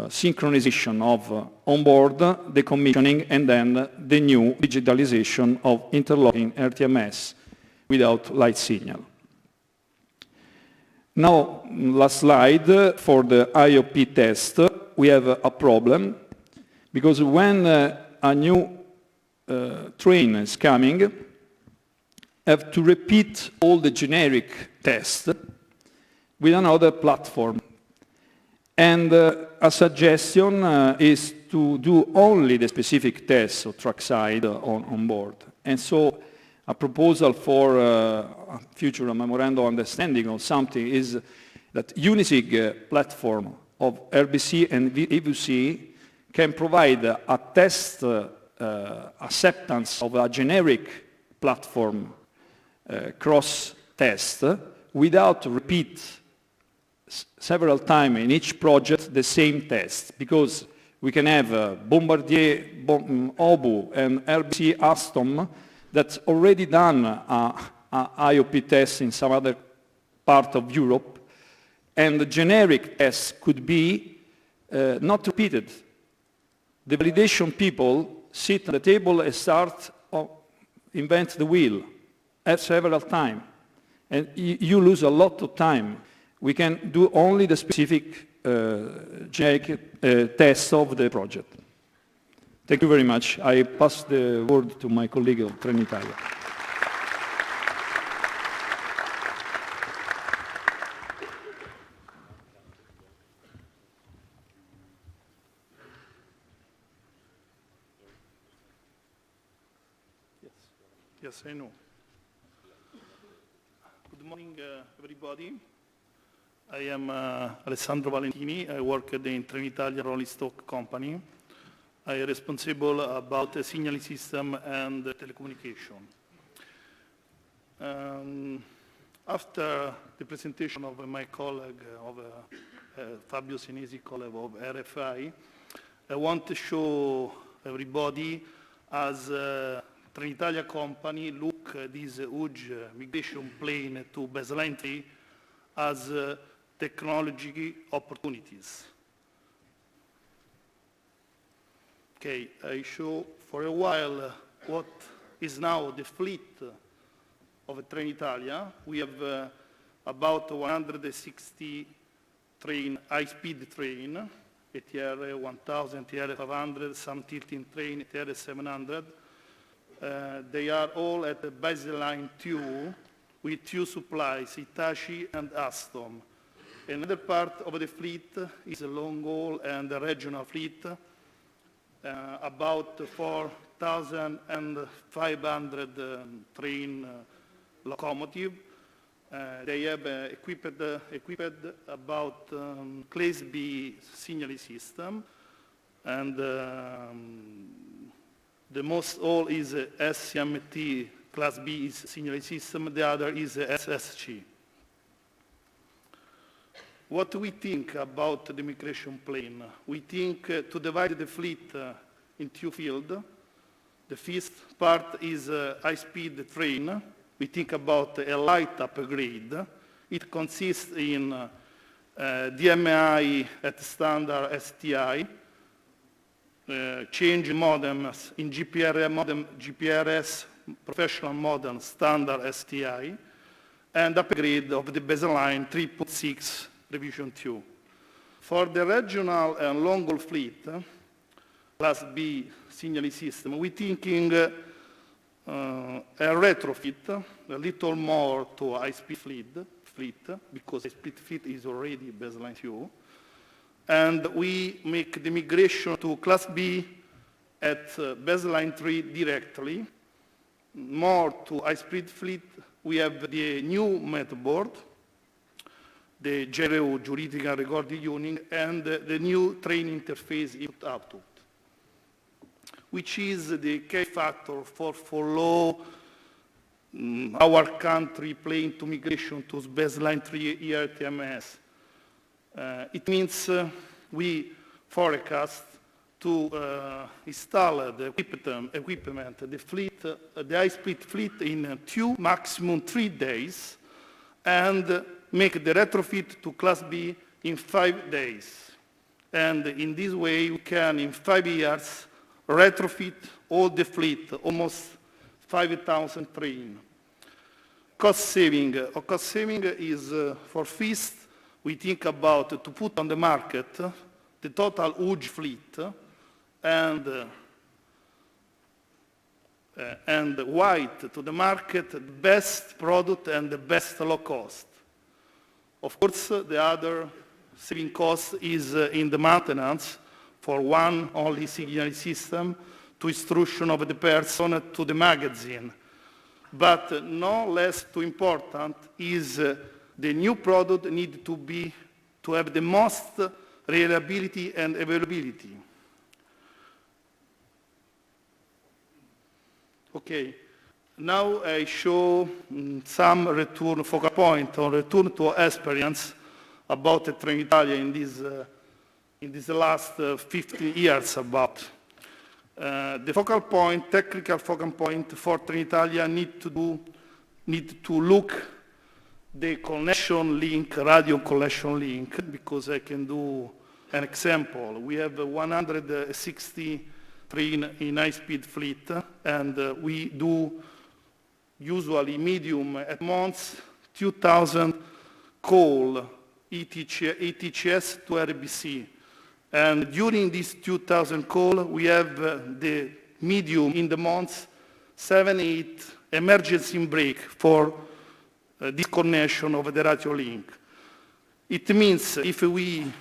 synchronization of onboard, decommissioning, and then the new digitalization of interlocking ERTMS without light signal. Now, last slide, for the IOP test, we have a problem, because when a new train is coming, have to repeat all the generic tests with another platform. And a suggestion is to do only the specific tests of trackside on board. And so a proposal for a future memorandum of understanding or something is that UNISIG platform of RBC and EVC can provide a test acceptance of a generic platform cross-test without repeat several times in each project the same test, because we can have Bombardier, Obu, and RBC Alstom that's already done a IOP test in some other part of Europe, and the generic tests could be not repeated. The validation people sit at the table and start invent the wheel several times, and you lose a lot of time. We can do only the specific generic test of the project. Thank you very much. I pass the word to my colleague of Trenitalia. Yes, I know. Good morning, everybody. I am Alessandro Valentini. I work at the Trenitalia Rolling Stock Company. I am responsible about the signaling system and the telecommunication. After the presentation of my colleague, Fabio Senesi, colleague of RFI, I want to show everybody as Trenitalia company look at this huge migration plane to baseline 3 as technology opportunities. Okay, I show for a while what is now the fleet of Trenitalia. We have about 160 high-speed train, ETR 1000, ETR 500, some tilting train, ETR 700. They are all at the baseline 2 with 2 supplies, Hitachi and Alstom. Another part of the fleet is a long haul and a regional fleet, about 4,500 train locomotive. They have equipped about Class B signaling system, and the most all is SMT, Class B is signaling system, the other is SSC. What do we think about the migration plane? We think to divide the fleet in 2 fields. The first part is high-speed train. We think about a light upgrade. It consists in DMI at standard STI, change modems in GPRS professional modem standard STI, and upgrade of the baseline 3.6 revision 2. For the regional and long haul fleet, Class B signaling system, we're thinking a retrofit, a little more to high-speed fleet, because high-speed fleet is already baseline 2. and we make the migration to Class B at baseline 3 directly. More to high-speed fleet, we have the new metaboard, the GRU, Juridica Recording Unit, and the new train interface input-output, which is the key factor for follow our country plan to migration to baseline 3 ERTMS. It means we forecast to install the equipment, the fleet, the high-speed fleet in 2, maximum 3 days, and make the retrofit to Class B in 5 days. And in this way, we can, in 5 years, retrofit all the fleet, almost 5,000 trains. Cost saving. Cost saving is, for first, we think about to put on the market the total huge fleet and white to the market the best product and the best low cost. Of course, the other saving cost is in the maintenance for one only signal system to instruction of the person to the magazine. But no less too important is the new product need to have the most reliability and availability. Okay, now I show some return focal point or return to experience about the Trenitalia in this last 15 years about. The focal point, technical focal point for Trenitalia need to look the connection link, radio connection link, because I can do an example. We have 160 train in high-speed fleet, and we do usually medium at months 2,000 call ETCS to RBC. And during these 2,000 call, we have the medium in the months 7-8 emergency break for disconnection of the radio link. It means if we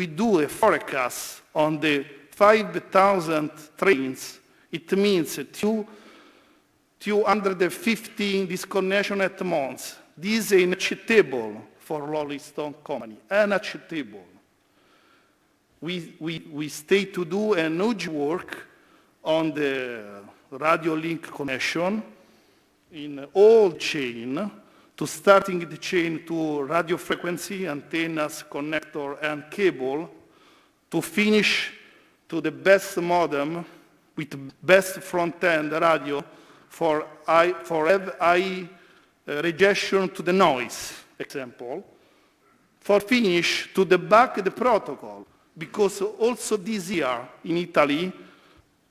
do a forecast on the 5,000 trains, it means 215 disconnection at months. This is unacceptable for Rolling Stone company, unacceptable. We stay to do a huge work on the radio link connection in all chain, to starting the chain to radio frequency, antennas, connector, and cable, to finish to the best modem with best front-end radio for have high rejection to the noise, example. For finish, to debug the protocol, because also this year in Italy,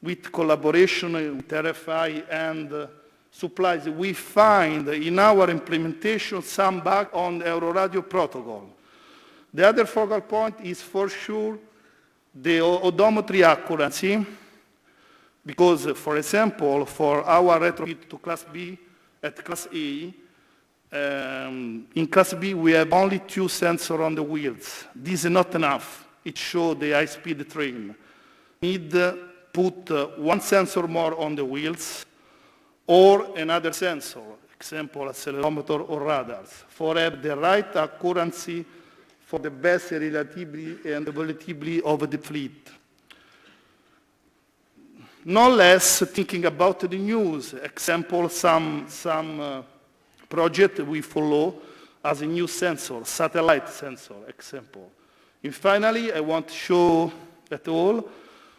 with collaboration with RFI and supplies, we find in our implementation some bug on the Euroradio protocol. The other focal point is for sure the odometry accuracy, because, for example, for our retrofit to Class B at Class A, in Class B we have only 2 sensors on the wheels. This is not enough. It shows the high-speed train. Need put 1 sensor more on the wheels or another sensor, example, accelerometer or radars, for have the right accuracy for the best reliability and availability of the fleet. No less thinking about the news, example, some project we follow as a new sensor, satellite sensor, example. And finally, I want to show at all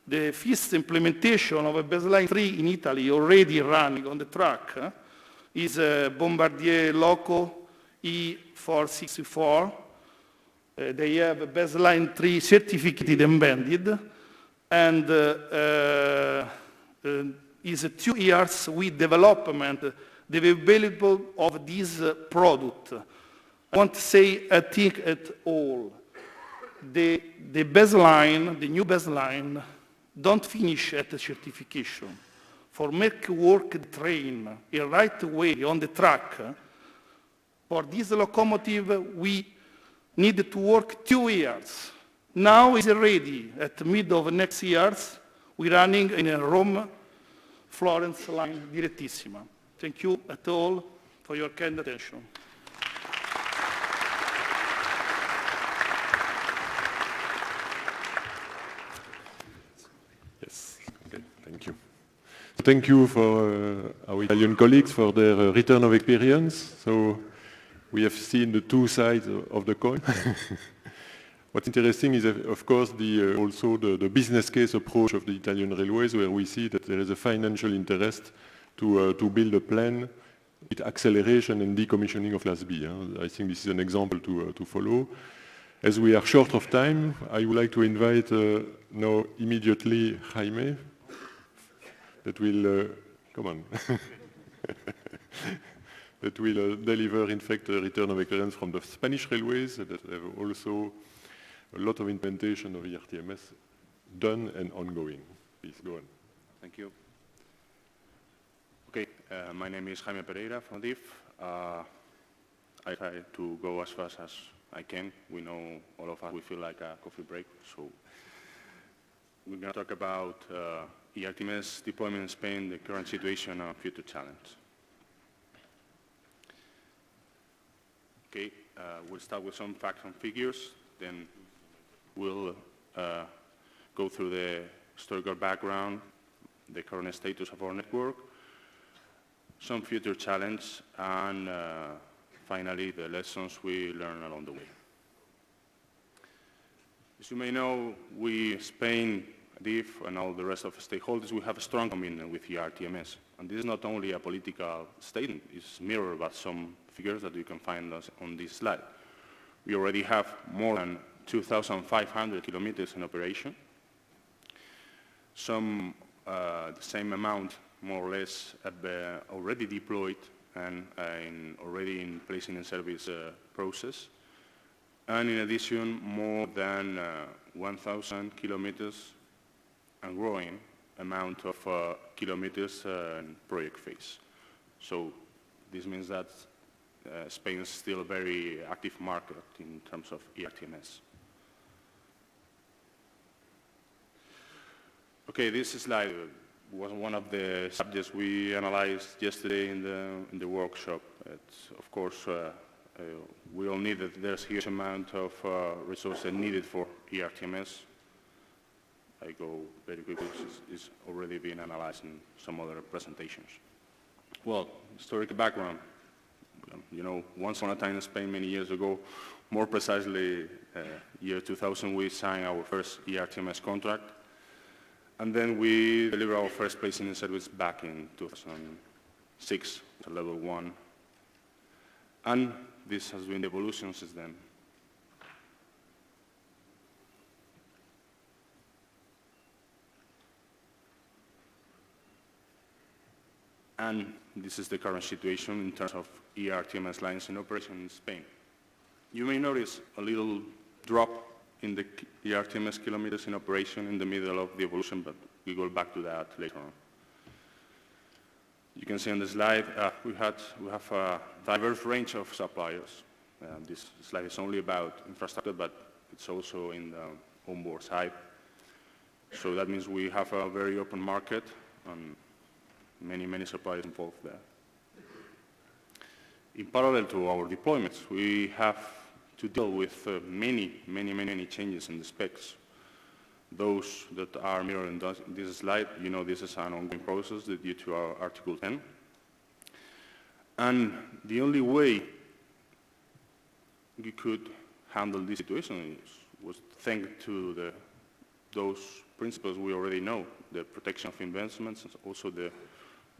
the first implementation of a baseline 3 in Italy already running on the track is a Bombardier Loco E464. They have a baseline 3 certificate embedded, and is 2 years with development, the available of this product. I want to say, I think at all, the baseline, the new baseline, don't finish at the certification. For make work the train in right way on the track, for this locomotive we need to work 2 years. Now is ready. At the mid of next year, we're running in a Rome-Florence line direttissima. Thank you at all for your kind attention. Yes, okay, thank you. Thank you for our Italian colleagues for their return of experience. So we have seen the two sides of the coin. What's interesting is, of course, also the business case approach of the Italian railways, where we see that there is a financial interest to build a plan with acceleration and decommissioning of Class B. I think this is an example to follow. As we are short of time, I would like to invite now immediately Jaime, that will, come on, that will deliver, in fact, a return of experience from the Spanish railways that have also a lot of implementation of ERTMS done and ongoing. Please go on. Thank you. Okay, my name is Jaime Pereira from DIF. I try to go as fast as I can. We know all of us, we feel like a coffee break, so we're going to talk about ERTMS deployment in Spain, the current situation and future challenge. Okay, we'll start with some facts and figures, then we'll go through the historical background, the current status of our network, some future challenge, and finally the lessons we learned along the way. As you may know, Spain, DIF, and all the rest of the stakeholders, we have a strong commitment with ERTMS. And this is not only a political statement, it's mirrored by some figures that you can find on this slide. We already have more than 2,500 kilometers in operation. The same amount, more or less, already deployed and already in placing in service process. And in addition, more than 1,000 kilometers and growing amount of kilometers in project phase. So this means that Spain is still a very active market in terms of ERTMS. Okay, this slide was one of the subjects we analyzed yesterday in the workshop. It's, of course, we all need that there's a huge amount of resources needed for ERTMS. I go very quickly, it's already been analyzed in some other presentations. Well, historical background. You know, once upon a time in Spain, many years ago, more precisely year 2000, we signed our first ERTMS contract. And then we delivered our first placing in service back in 2006, to level 1. And this has been the evolution since then. And this is the current situation in terms of ERTMS lines in operation in Spain. You may notice a little drop in the ERTMS kilometers in operation in the middle of the evolution, but we go back to that later on. You can see on the slide, we have a diverse range of suppliers. This slide is only about infrastructure, but it's also in the onboard side. So that means we have a very open market and many suppliers involved there. In parallel to our deployments, we have to deal with many changes in the specs. Those that are mirrored in this slide, you know this is an ongoing process due to our Article 10. And the only way we could handle this situation was thanks to those principles we already know, the protection of investments and also the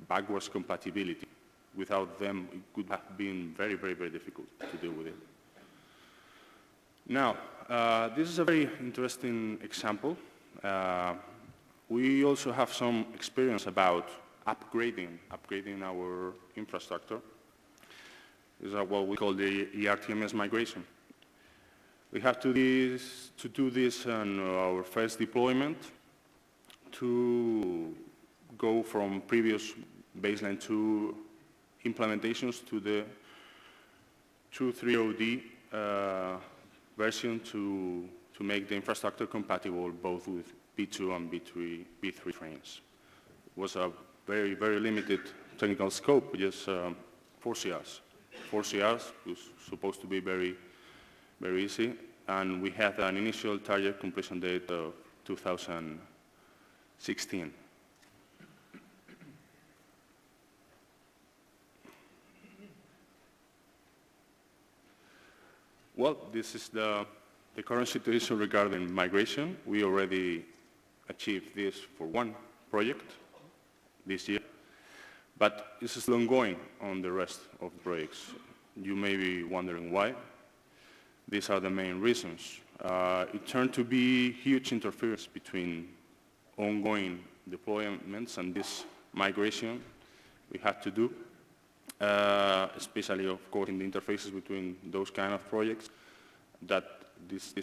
backwards compatibility. Without them, it could have been very difficult to deal with it. Now, this is a very interesting example. We also have some experience about upgrading our infrastructure. This is what we call the ERTMS migration. We have to do this on our first deployment to go from previous baseline 2 implementations to the 2.3.0D version to to make the infrastructure compatible both with B2 and B3 trains. It was a very, very limited technical scope, just 4 CRs. 4 CRs was supposed to be very, very easy, and we had an initial target completion date of 2016. Well, this is the current situation regarding migration. We already achieved this for one project this year, but it's still ongoing on the rest of the projects. You may be wondering why. These are the main reasons. It turned to be huge interference between ongoing deployments and this migration we had to do, especially, of course, in the interfaces between those kind of projects, that this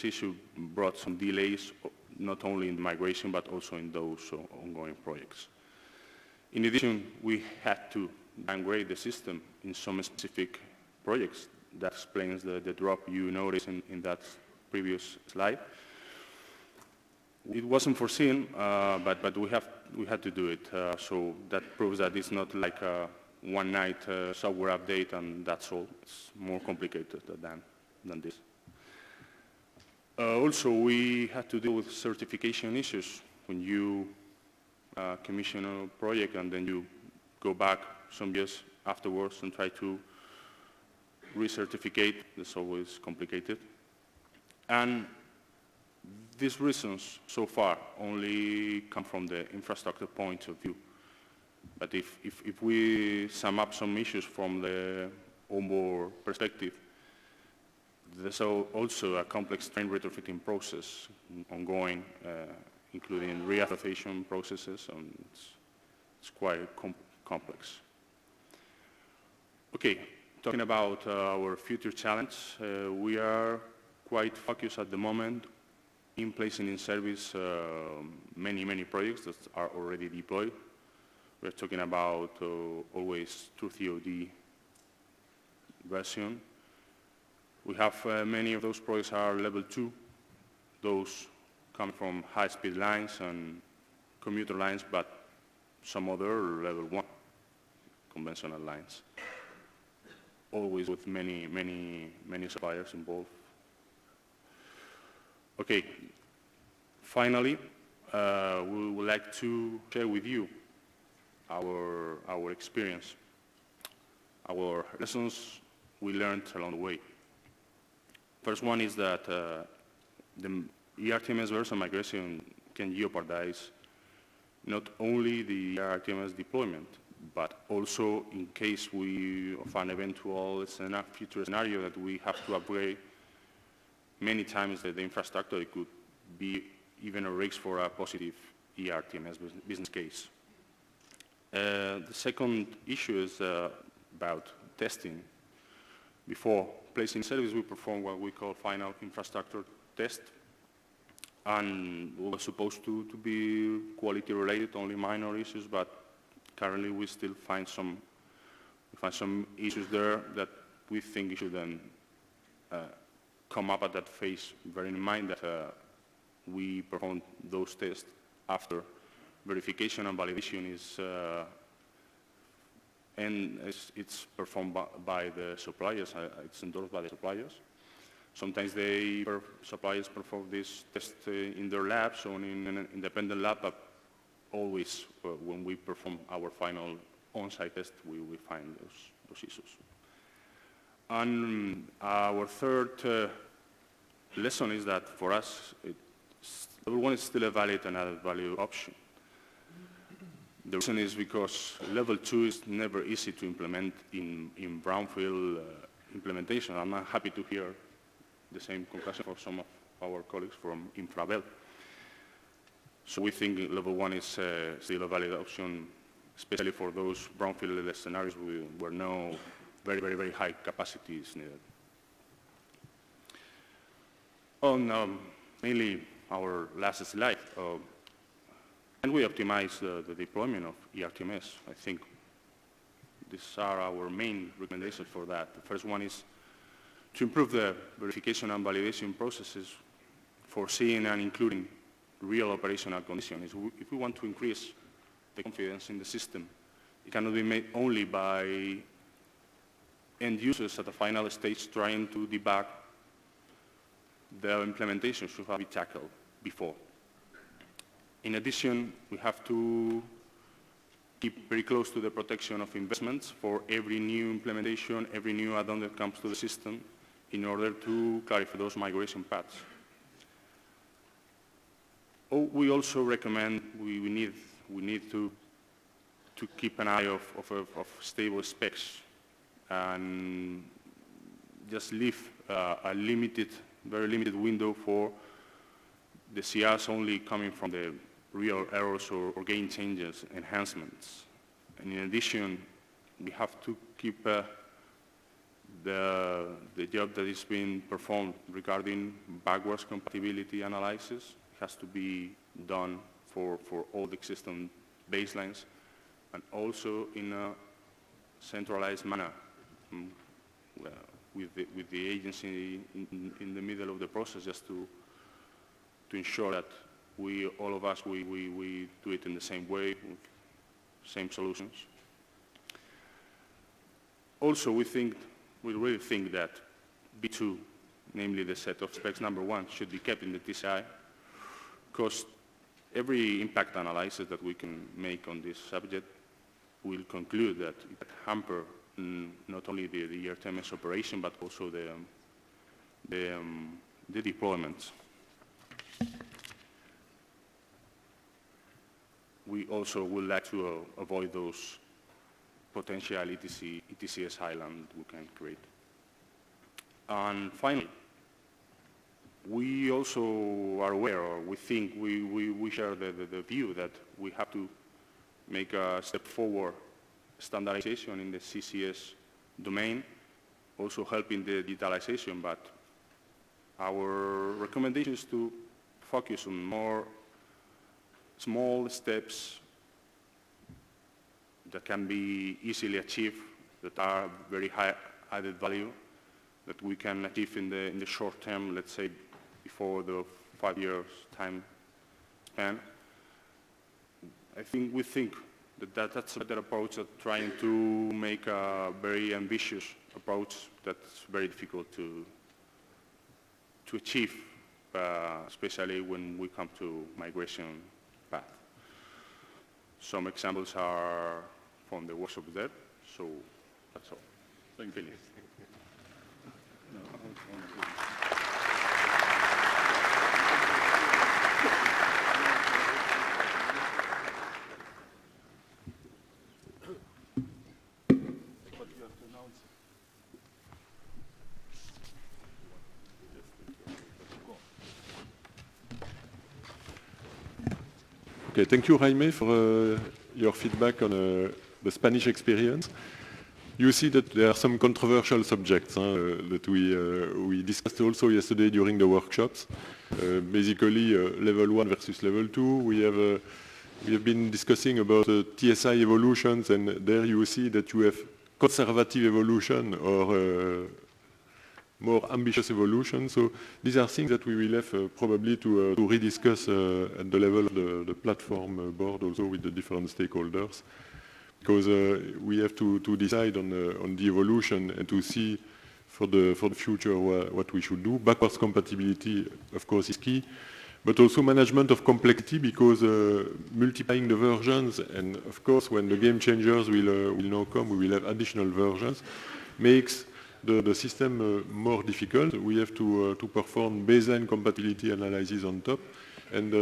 issue brought some delays, not only in migration, but also in those ongoing projects. In addition, we had to downgrade the system in some specific projects. That explains the drop you noticed in that previous slide. It wasn't foreseen, but we had to do it. So that proves that it's not like a one-night software update and that's all. It's more complicated than this. Also, we had to deal with certification issues. When you commission a project and then you go back some years afterwards and try to recertificate, it's always complicated. And these reasons so far only come from the infrastructure point of view. But if we sum up some issues from the onboard perspective, there's also a complex train retrofitting process ongoing, including reassociation processes, and it's quite complex. Okay, talking about our future challenge, we are quite focused at the moment in placing in service many projects that are already deployed. We're talking about always through COD version. We have many of those projects are level 2. Those come from high-speed lines and commuter lines, but some other level 1 conventional lines. Always with many suppliers involved. Okay, finally, we would like to share with you our experience, our lessons we learned along the way. First one is that the ERTMS version migration can jeopardize not only the ERTMS deployment, but also in case of an eventual future scenario that we have to upgrade many times the infrastructure, it could be even a risk for a positive ERTMS business case. The second issue is about testing. Before placing service, we perform what we call final infrastructure test, and it was supposed to be quality related, only minor issues, but currently we still find some issues there that we think should then come up at that phase, bearing in mind that we perform those tests after verification and validation is and it's performed by the suppliers, it's endorsed by the suppliers. Sometimes suppliers perform this test in their labs or in an independent lab, but always when we perform our final on-site test, we find those issues. And our third lesson is that for us, level 1 is still a valid and added value option. The reason is because level 2 is never easy to implement in brownfield implementation. I'm not happy to hear the same conclusion for some of our colleagues from Infravel. So we think level 1 is still a valid option, especially for those brownfield scenarios where no very high capacity is needed. On mainly our last slide, and we optimize the deployment of ERTMS. I think these are our main recommendations for that. The first one is to improve the verification and validation processes, foreseeing and including real operational conditions. If we want to increase the confidence in the system, it cannot be made only by end users at the final stage trying to debug the implementation should have been tackled before. In addition, we have to keep very close to the protection of investments for every new implementation, every new add-on that comes to the system in order to clarify those migration paths. We also recommend we need to keep an eye of stable specs and just leave a very limited window for the CRs only coming from the real errors or game changes, enhancements. And in addition, we have to keep the job that is being performed regarding backwards compatibility analysis. It has to be done for all the existing baselines and also in a centralized manner with the agency in the middle of the process, just to ensure that all of us, we do it in the same way, with same solutions. Also, we really think that B2, namely the set of specs number 1, should be kept in the TCI, because every impact analysis that we can make on this subject will conclude that it hamper not only the ERTMS operation, but also the deployments. We also would like to avoid those potential ETCS islands we can create. And finally, we also are aware, or we think, we share the view that we have to make a step forward standardization in the CCS domain, also helping the digitalization, but our recommendation is to focus on more small steps that can be easily achieved, that are very high added value, that we can achieve in the short term, let's say before the 5 years time span. We think that's a better approach than trying to make a very ambitious approach that's very difficult to achieve, especially when we come to migration path. Some examples are from the workshop there, so that's all. Thank you. Okay, thank you, Jaime, for your feedback on the Spanish experience. You see that there are some controversial subjects that we discussed also yesterday during the workshops. Basically, level 1 versus level 2. We have been discussing about TSI evolutions, and there you see that you have conservative evolution or more ambitious evolution. So these are things that we will have probably to rediscuss at the level of the platform board, also with the different stakeholders, because we have to decide on the evolution and to see for the future what we should do. Backwards compatibility, of course, is key, but also management of complexity, because multiplying the versions, and of course when the game changers will now come, we will have additional versions, makes the system more difficult. We have to perform baseline compatibility analysis on top, and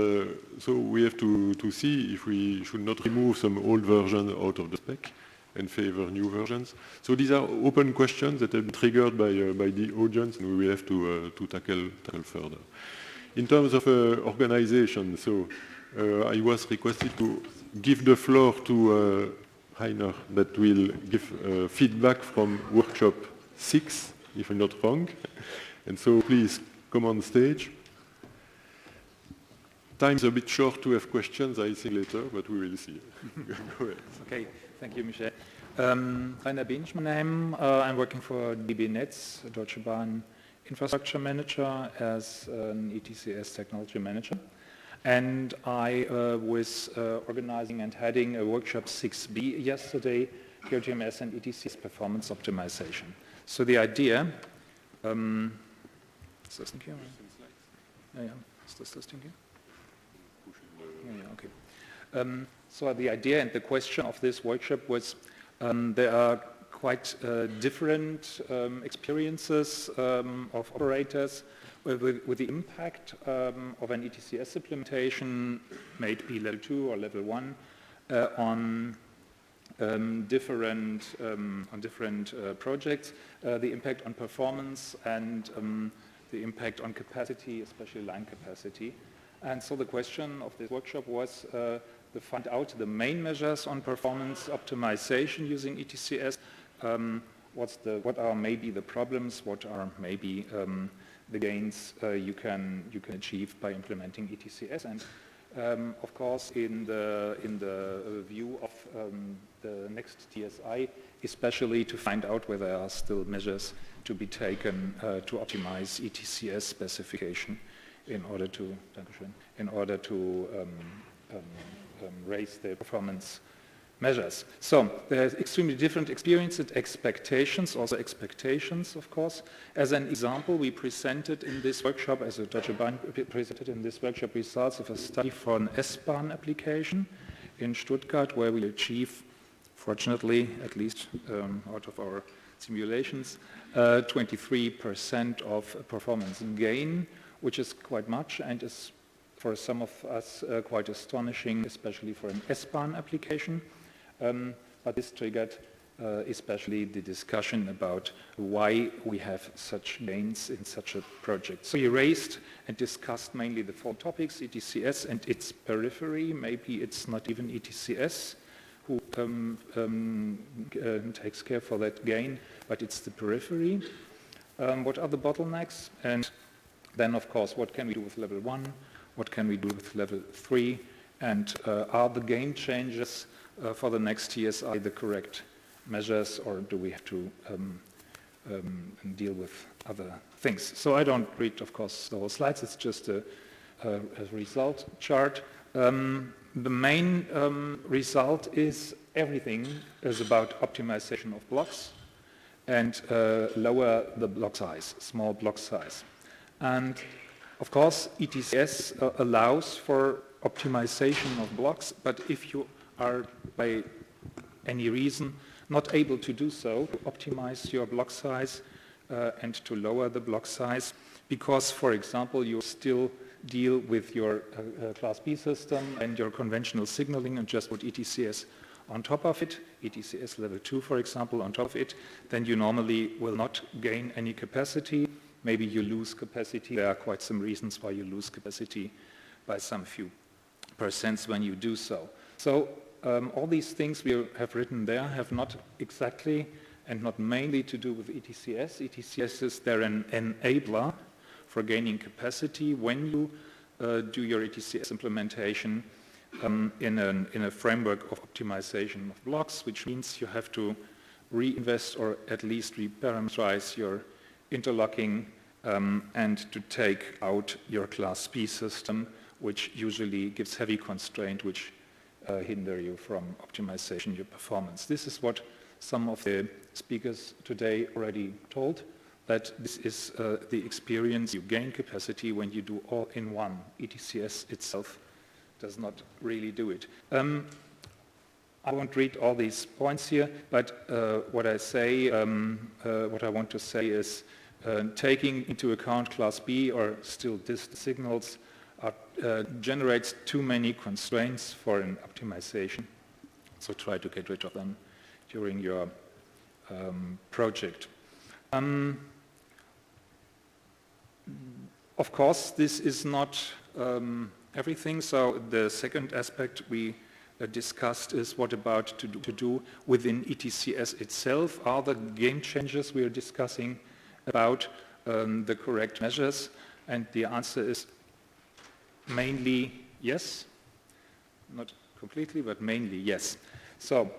so we have to see if we should not remove some old versions out of the spec and favor new versions. So these are open questions that have been triggered by the audience, and we will have to tackle further. In terms of organization, so I was requested to give the floor to Rainer, that will give feedback from workshop 6, if I'm not wrong. And so please come on stage. Time's a bit short to have questions, I think, later, but we will see. Go ahead. Okay, thank you, Michel. Rainer Behn is my name. I'm working for DB Netz, Deutsche Bahn Infrastructure Manager, as an ETCS Technology Manager. And I was organizing and heading a workshop 6B yesterday, ERTMS and ETCS Performance Optimization. So the idea, ist das nicht hier? Ja, ist das Ding hier? Yeah, okay. So the idea and the question of this workshop was there are quite different experiences of operators with the impact of an ETCS implementation, maybe level 2 or level 1, on different projects, the impact on performance and the impact on capacity, especially line capacity. And so the question of this workshop was to find out the main measures on performance optimization using ETCS. What are maybe the problems? What are maybe the gains you can achieve by implementing ETCS? And of course, in the view of the next TSI, especially to find out whether there are still measures to be taken to optimize ETCS specification in order to raise the performance measures. So there's extremely different experience and expectations, also expectations, of course. As an example, we presented in this workshop, as a Deutsche Bahn presented in this workshop, results of a study for an S-Bahn application in Stuttgart, where we achieve, fortunately, at least out of our simulations, 23% of performance gain, which is quite much and is for some of us quite astonishing, especially for an S-Bahn application. But this triggered especially the discussion about why we have such gains in such a project. So we raised and discussed mainly the 4 topics, ETCS and its periphery. Maybe it's not even ETCS who takes care for that gain, but it's the periphery. What are the bottlenecks? And then, of course, what can we do with level 1? What can we do with level 3? And are the game changes for the next TSI the correct measures, or do we have to deal with other things? So I don't read, of course, the whole slides. It's just a result chart. The main result is everything is about optimization of blocks and lower the block size, small block size. And of course, ETCS allows for optimization of blocks, but if you are by any reason not able to do so, to optimize your block size and to lower the block size, because, for example, you still deal with your Class B system and your conventional signaling and just put ETCS on top of it, ETCS level 2, for example, on top of it, then you normally will not gain any capacity. Maybe you lose capacity. There are quite some reasons why you lose capacity by some few percents when you do so. So all these things we have written there have not exactly and not mainly to do with ETCS. ETCS is there an enabler for gaining capacity when you do your ETCS implementation in a framework of optimization of blocks, which means you have to reinvest or at least reparameterize your interlocking and to take out your Class B system, which usually gives heavy constraint, which hinder you from optimization your performance. This is what some of the speakers today already told, that this is the experience. You gain capacity when you do all in one. ETCS itself does not really do it. I won't read all these points here, but what I want to say is taking into account Class B or still distant signals generates too many constraints for an optimization. So try to get rid of them during your project. Of course, this is not everything. So the second aspect we discussed is what about to do within ETCS itself. Are the game changes we are discussing about the correct measures? And the answer is mainly yes. Not completely, but mainly yes. So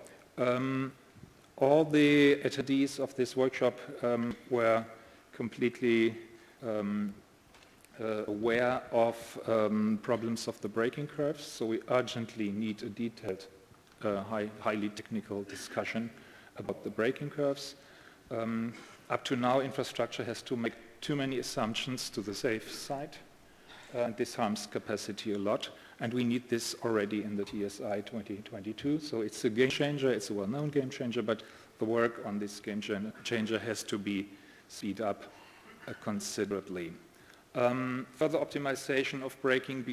All the attendees of this workshop were completely aware of problems of the braking curves, so we urgently need a detailed, highly technical discussion about the braking curves. Up to now, infrastructure has to make too many assumptions to the safe side, and this harms capacity a lot, and we need this already in the TSI 2022, so it's a game changer, it's a well-known game changer, but the work on this game changer has to be speed up considerably. Further optimization of braking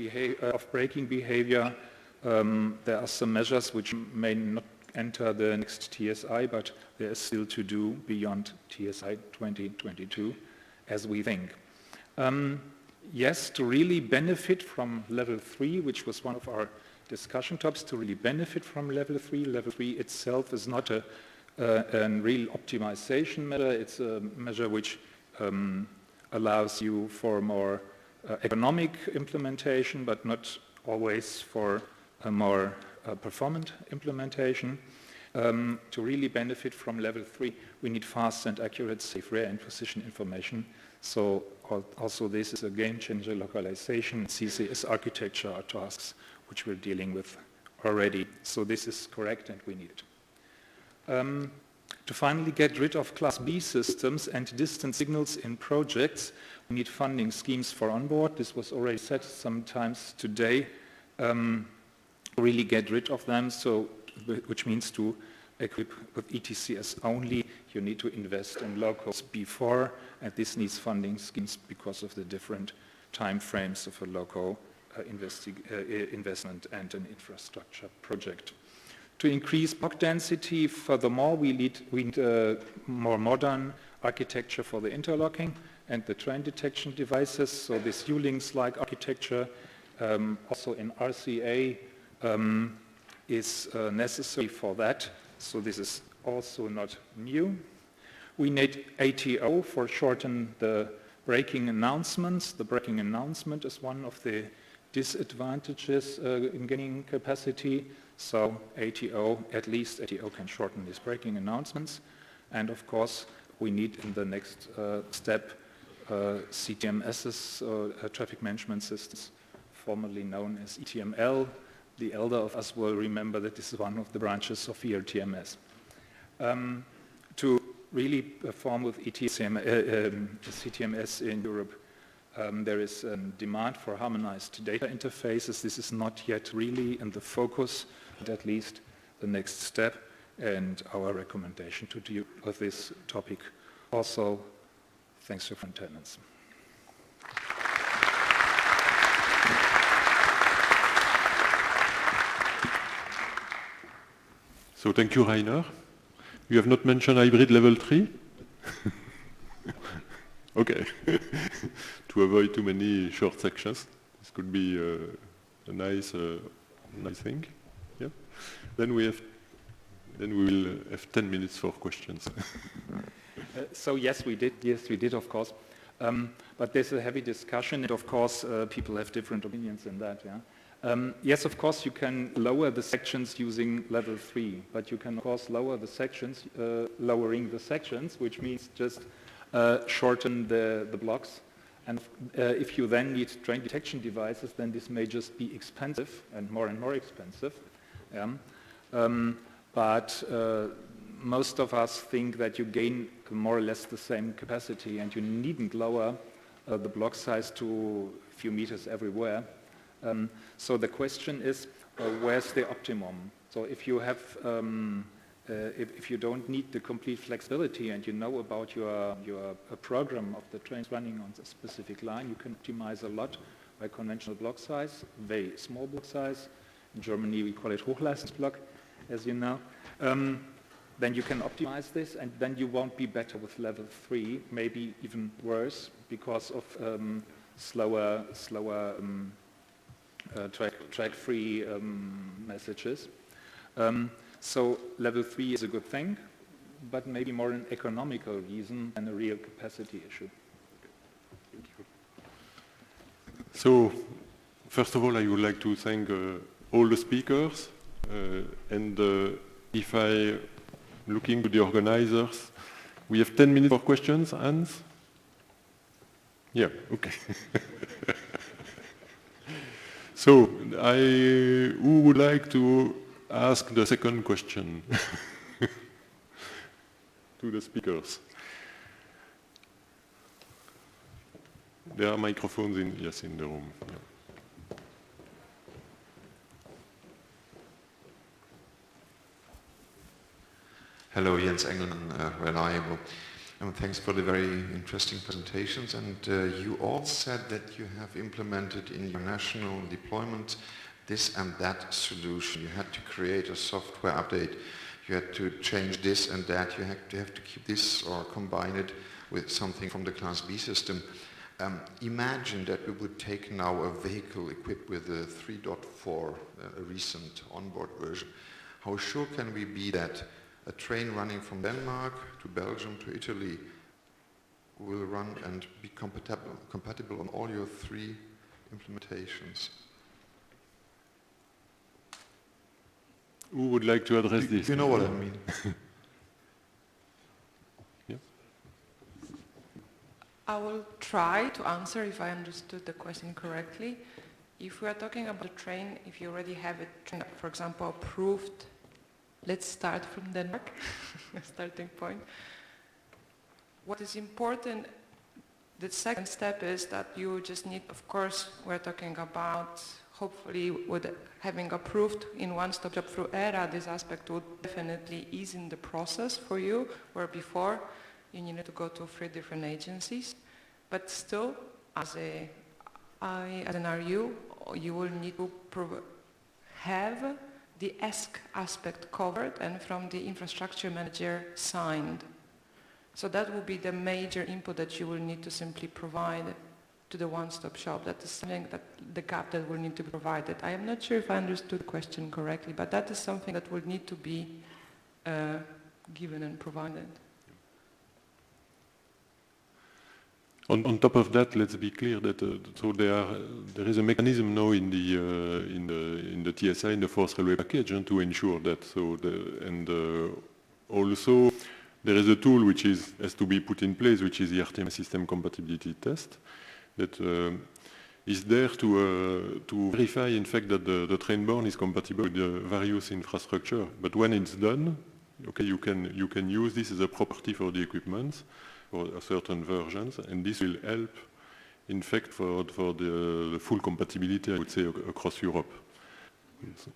behavior, there are some measures which may not enter the next TSI, but there is still to do beyond TSI 2022, as we think. Yes, to really benefit from level 3, which was one of our discussion topics, to really benefit from level 3 itself is not a real optimization measure, it's a measure which allows you for more economic implementation, but not always for a more performant implementation. To really benefit from level 3, we need fast and accurate, safe, rare, and precision information. So also this is a game changer. Localization, CCS architecture are tasks which we're dealing with already. So this is correct and we need it. To finally get rid of Class B systems and distant signals in projects, we need funding schemes for Onboard. This was already said sometimes today. Really get rid of them, so which means to equip with ETCS only, you need to invest in locals before, and this needs funding schemes because of the different time frames of a local investment and an infrastructure project. To increase block density, furthermore, we need more modern architecture for the interlocking and the train detection devices, so this U-Links-like architecture, also in RCA, is necessary for that, so this is also not new. We need ATO for shorten the braking announcements. The braking announcement is one of the disadvantages in gaining capacity, so ATO, at least ATO can shorten these braking announcements, and of course we need in the next step CTMSs, traffic management systems, formerly known as ETML. The elder of us will remember that this is one of the branches of ERTMS. To really perform with CTMS in Europe, there is a demand for harmonized data interfaces. This is not yet really in the focus, but at least the next step, and our recommendation to deal with this topic. Also, thanks for your attendance. So thank you, Rainer. You have not mentioned hybrid level 3? Okay. To avoid too many short sections, this could be a nice thing. Yeah. Then we will have 10 minutes for questions. So yes, we did. Yes, we did, of course. But there's a heavy discussion, and of course, people have different opinions in that. Yeah. Yes, of course, you can lower the sections using level 3, but you can, of course, lower the sections, lowering the sections, which means just shorten the blocks. And if you then need train detection devices, then this may just be expensive and more expensive. Yeah. But most of us think that you gain more or less the same capacity, and you needn't lower the block size to a few meters everywhere. So the question is, where's the optimum? So if you have, if you don't need the complete flexibility and you know about your program of the trains running on a specific line, you can optimize a lot by conventional block size, very small block size. In Germany, we call it Hochleistungsblock, as you know. Then you can optimize this, and then you won't be better with level 3, maybe even worse because of slower track-free messages. So level 3 is a good thing, but maybe more an economical reason than a real capacity issue. Thank you. So, first of all, I would like to thank all the speakers, and if I looking to the organizers. We have 10 minutes for questions, Hans? Yeah, okay. So, who would like to ask the second question to the speakers? There are microphones in the room. Yeah. Hello, Jens Engelmann, Reliable. Thanks for the very interesting presentations. And you all said that you have implemented in your national deployment this and that solution. You had to create a software update. You had to change this and that. You have to keep this or combine it with something from the Class B system. Imagine that we would take now a vehicle equipped with a 3.4, a recent onboard version. How sure can we be that a train running from Denmark to Belgium to Italy will run and be compatible on all your 3 implementations? Who would like to address this? You know what I mean. Yeah. I will try to answer if I understood the question correctly. If we are talking about a train, if you already have a train, for example, approved, let's start from Denmark, starting point. What is important, the second step is that you just need, of course, we're talking about hopefully with having approved in one-stop shop through ERA, this aspect would definitely ease in the process for you, where before you needed to go to 3 different agencies. But still, as an RU, you will need to have the ESC aspect covered and from the infrastructure manager signed. So that will be the major input that you will need to simply provide to the one-stop shop. That is something that the gap that will need to be provided. I am not sure if I understood the question correctly, but that is something that will need to be given and provided. On top of that, let's be clear that so there is a mechanism now in the TSI, in the Force Railway Package, to ensure that. So also there is a tool which has to be put in place, which is the ERTMS system compatibility test, that is there to verify, in fact, that the train borne is compatible with the various infrastructure. But when it's done, okay, you can use this as a property for the equipment for certain versions, and this will help, in fact, for the full compatibility, I would say, across Europe. Yes.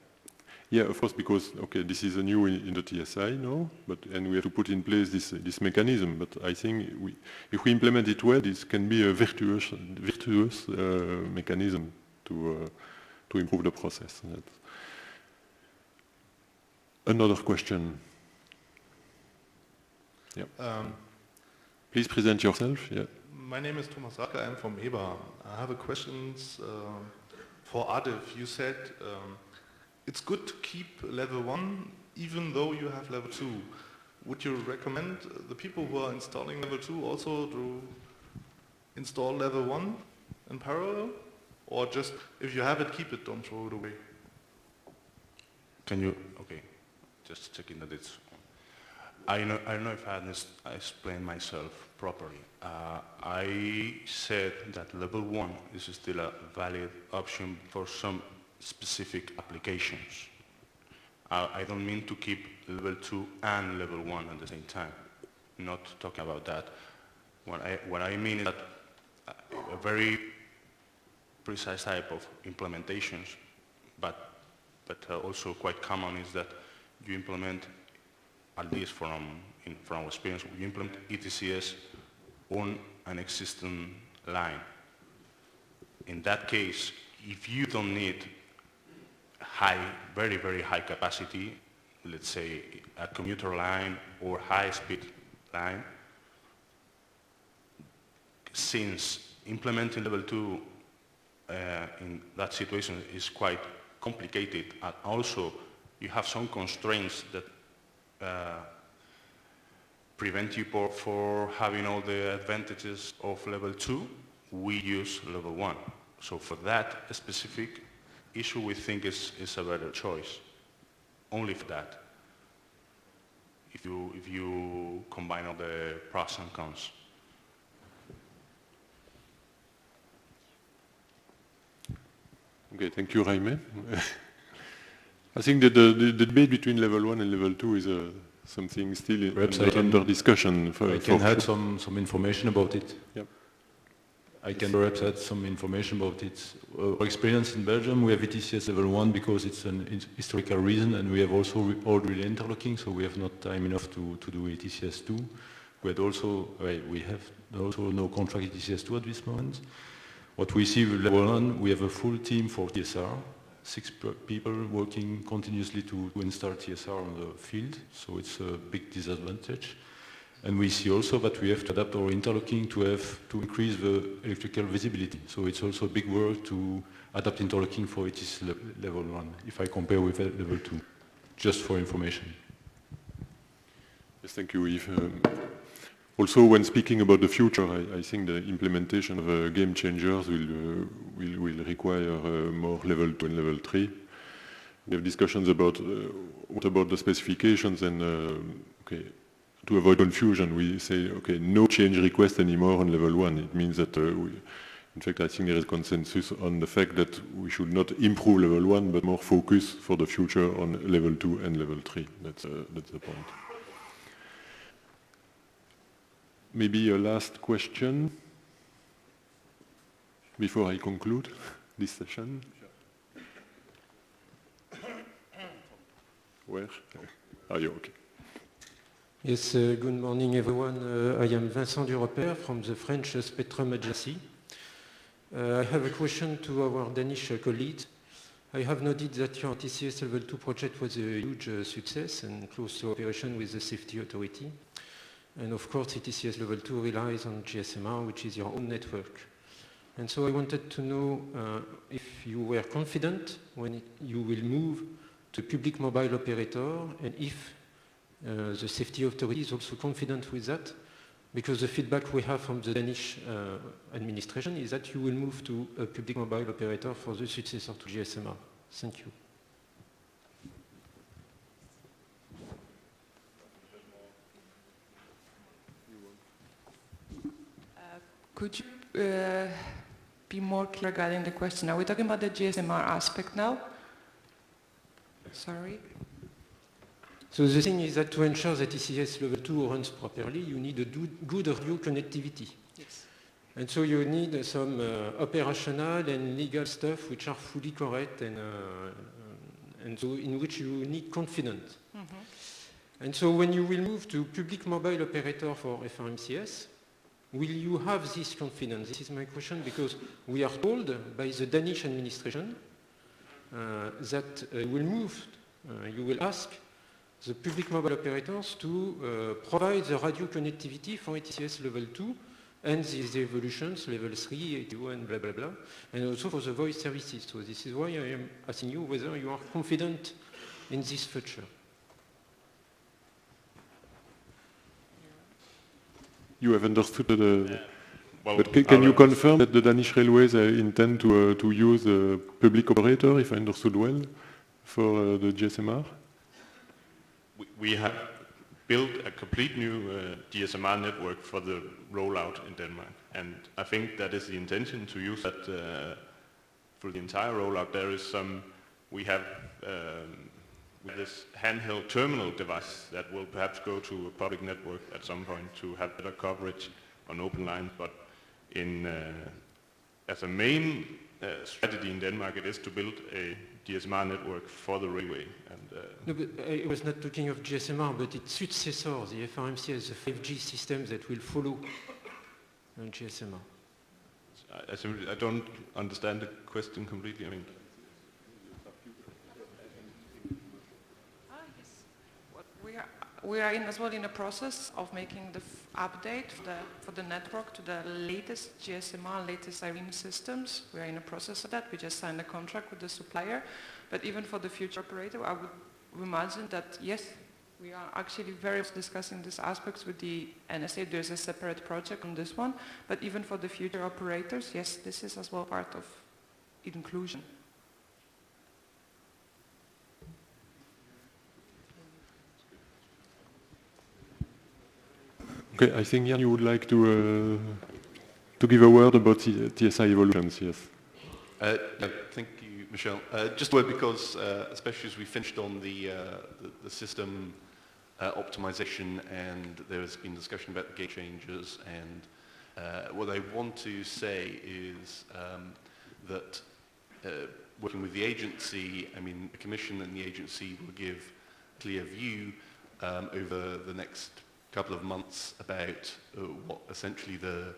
Yeah, of course, because, okay, this is a new in the TSI now, and we have to put in place this mechanism, but I think if we implement it well, this can be a virtuous mechanism to improve the process. Another question. Yeah. Please present yourself. Yeah. My name is Thomas Racke. I'm from EBA. I have a question for Adif. You said it's good to keep level 1 even though you have level 2. Would you recommend the people who are installing level 2 also to install level 1 in parallel? Or just, if you have it, keep it, don't throw it away? Can you, okay, just checking that it's, I don't know if I explained myself properly. I said that level 1 is still a valid option for some specific applications. I don't mean to keep level 2 and level 1 at the same time. Not talking about that. What I mean is that a very precise type of implementations, but also quite common is that you implement, at least from our experience, you implement ETCS on an existing line. In that case, if you don't need very, very high capacity, let's say a commuter line or high-speed line, since implementing level 2 in that situation is quite complicated, and also you have some constraints that prevent you for having all the advantages of level 2, we use level 1. So for that specific issue, we think is a better choice. Only for that. if you combine all the pros and cons. Okay, thank you, Jaime. I think that the debate between level 1 and level 2 is something still under discussion. I can add some information about it. Yep. I can perhaps add some information about it. Our experience in Belgium, we have ETCS level 1 because it's an historical reason, and we have also all relay interlocking, so we have not time enough to do ETCS 2. We have also no contract ETCS 2 at this moment. What we see with level 1, we have a full team for TSR, 6 people working continuously to install TSR on the field, so it's a big disadvantage. And we see also that we have to adapt our interlocking to increase the electrical visibility. So it's also a big work to adapt interlocking for ETCS level 1, if I compare with level 2, just for information. Yes, thank you, Yves. Also, when speaking about the future, I think the implementation of game changers will require more level 2 and level 3. We have discussions about what about the specifications and to avoid confusion, we say, okay, no change request anymore on level 1. It means that, in fact, I think there is consensus on the fact that we should not improve level 1, but more focus for the future on level 2 and level 3. That's the point. Maybe a last question before I conclude this session. Where? Are you okay? Yes, good morning everyone. I am Vincent Duroper from the French Spectrum Agency. I have a question to our Danish colleagues. I have noted that your ERTMS Level 2 project was a huge success and close cooperation with the safety authority. And of course, ERTMS Level 2 relies on GSMR, which is your own network. And so I wanted to know if you were confident when you will move to public mobile operator, and if the safety authority is also confident with that, because the feedback we have from the Danish administration is that you will move to a public mobile operator for the successor to GSMR. Thank you. Could you be more clear regarding the question? Are we talking about the GSMR aspect now? Sorry. So the thing is that to ensure that ERTMS Level 2 runs properly, you need a good radio connectivity. Yes. And so you need some operational and legal stuff which are fully correct and so in which you need confidence. Mm-hmm. And so when you will move to public mobile operator for FRMCS, will you have this confidence? This is my question, because we are told by the Danish administration that you will ask the public mobile operators to provide the radio connectivity for ERTMS Level 2 and these evolutions, Level 3, 81, blah, blah, blah, and also for the voice services. So this is why I am asking you whether you are confident in this future. You have understood but can you confirm that the Danish Railways intend to use a public operator, if I understood well, for the GSMR? We have built a complete new GSMR network for the rollout in Denmark, and I think that is the intention, to use that for the entire rollout. There is we have with this handheld terminal device that will perhaps go to a public network at some point to have better coverage on open lines, but as a main strategy in Denmark, it is to build a GSMR network for the railway. No, but I was not talking of GSMR, but its successor, the FRMCS, the 5G systems that will follow GSMR. I don't understand the question completely. I mean, we are as well in a process of making the update for the network to the latest GSMR, latest IRENE systems. We are in a process of that. We just signed a contract with the supplier. But even for the future operator, I would imagine that, yes, we are actually very much discussing these aspects with the NSA. There's a separate project on this one. But even for the future operators, yes, this is as well part of inclusion. Okay, I think Jan, you would like to give a word about TSI evolutions, yes. No, thank you, Michel. Just a word because, especially as we finished on the system optimization, and there has been discussion about the game changers, and what I want to say is that working with the agency, I mean, the Commission and the agency will give a clear view over the next couple of months about what essentially the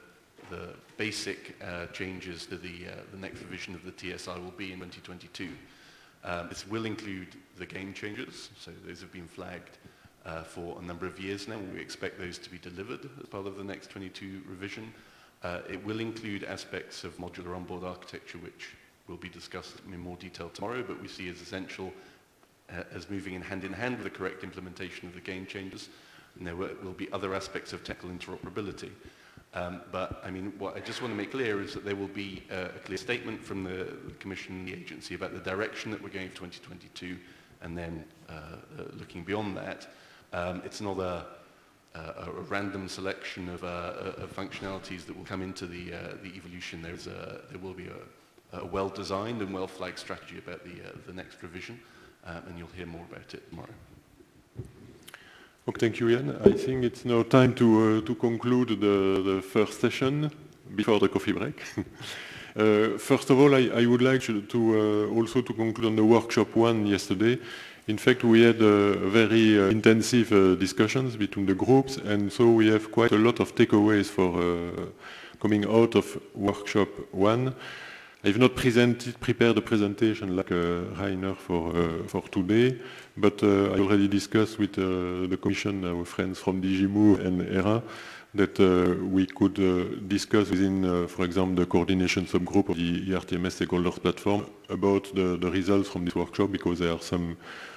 basic changes to the next revision of the TSI will be in 2022. This will include the game changers, so those have been flagged for a number of years now, and we expect those to be delivered as part of the next 22 revision. It will include aspects of modular onboard architecture, which will be discussed in more detail tomorrow, but we see as essential as moving in hand with the correct implementation of the game changers. And there will be other aspects of technical interoperability. But I mean, what I just want to make clear is that there will be a clear statement from the Commission and the agency about the direction that we're going for 2022, and then looking beyond that. It's not a random selection of functionalities that will come into the evolution. There will be a well-designed and well-flagged strategy about the next revision, and you'll hear more about it tomorrow. Okay, thank you, Jan. I think it's now time to conclude the first session before the coffee break. First of all, I would like to also to conclude on the workshop 1 yesterday. In fact, we had very intensive discussions between the groups, and so we have quite a lot of takeaways for coming out of workshop 1. I've not prepared a presentation like Rainer for today, but I already discussed with the Commission, our friends from DG Move and ERA, that we could discuss within, for example, the coordination subgroup of the ERTMS stakeholders platform about the results from this workshop, because there are some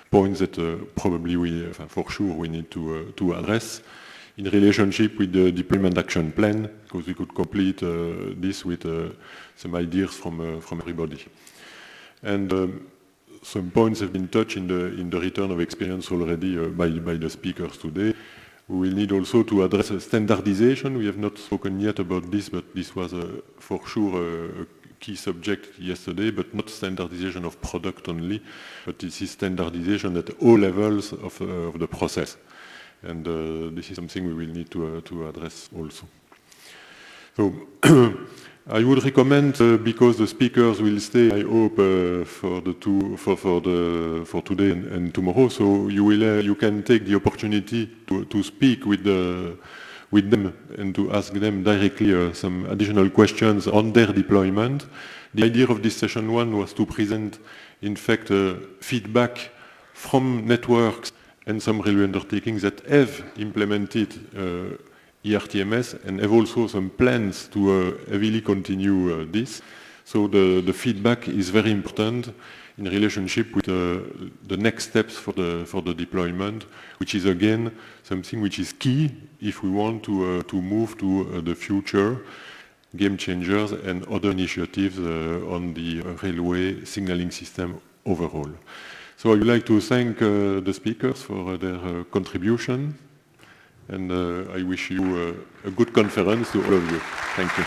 points that probably for sure we need to address in relationship with the deployment action plan, because we could complete this with some ideas from everybody. And some points have been touched in the return of experience already by the speakers today. We will need also to address standardization. We have not spoken yet about this, but this was for sure a key subject yesterday, but not standardization of product only, but this is standardization at all levels of the process. And this is something we will need to address also. So I would recommend, because the speakers will stay, I hope, for today and tomorrow. So you can take the opportunity to speak with them and to ask them directly some additional questions on their deployment. The idea of this session 1 was to present, in fact, feedback from networks and some railway undertakings that have implemented ERTMS and have also some plans to heavily continue this. So the feedback is very important in relationship with the next steps for the deployment, which is again something which is key if we want to move to the future game changers and other initiatives on the railway signaling system overall. So I would like to thank the speakers for their contribution, and I wish you a good conference to all of you. Thank you.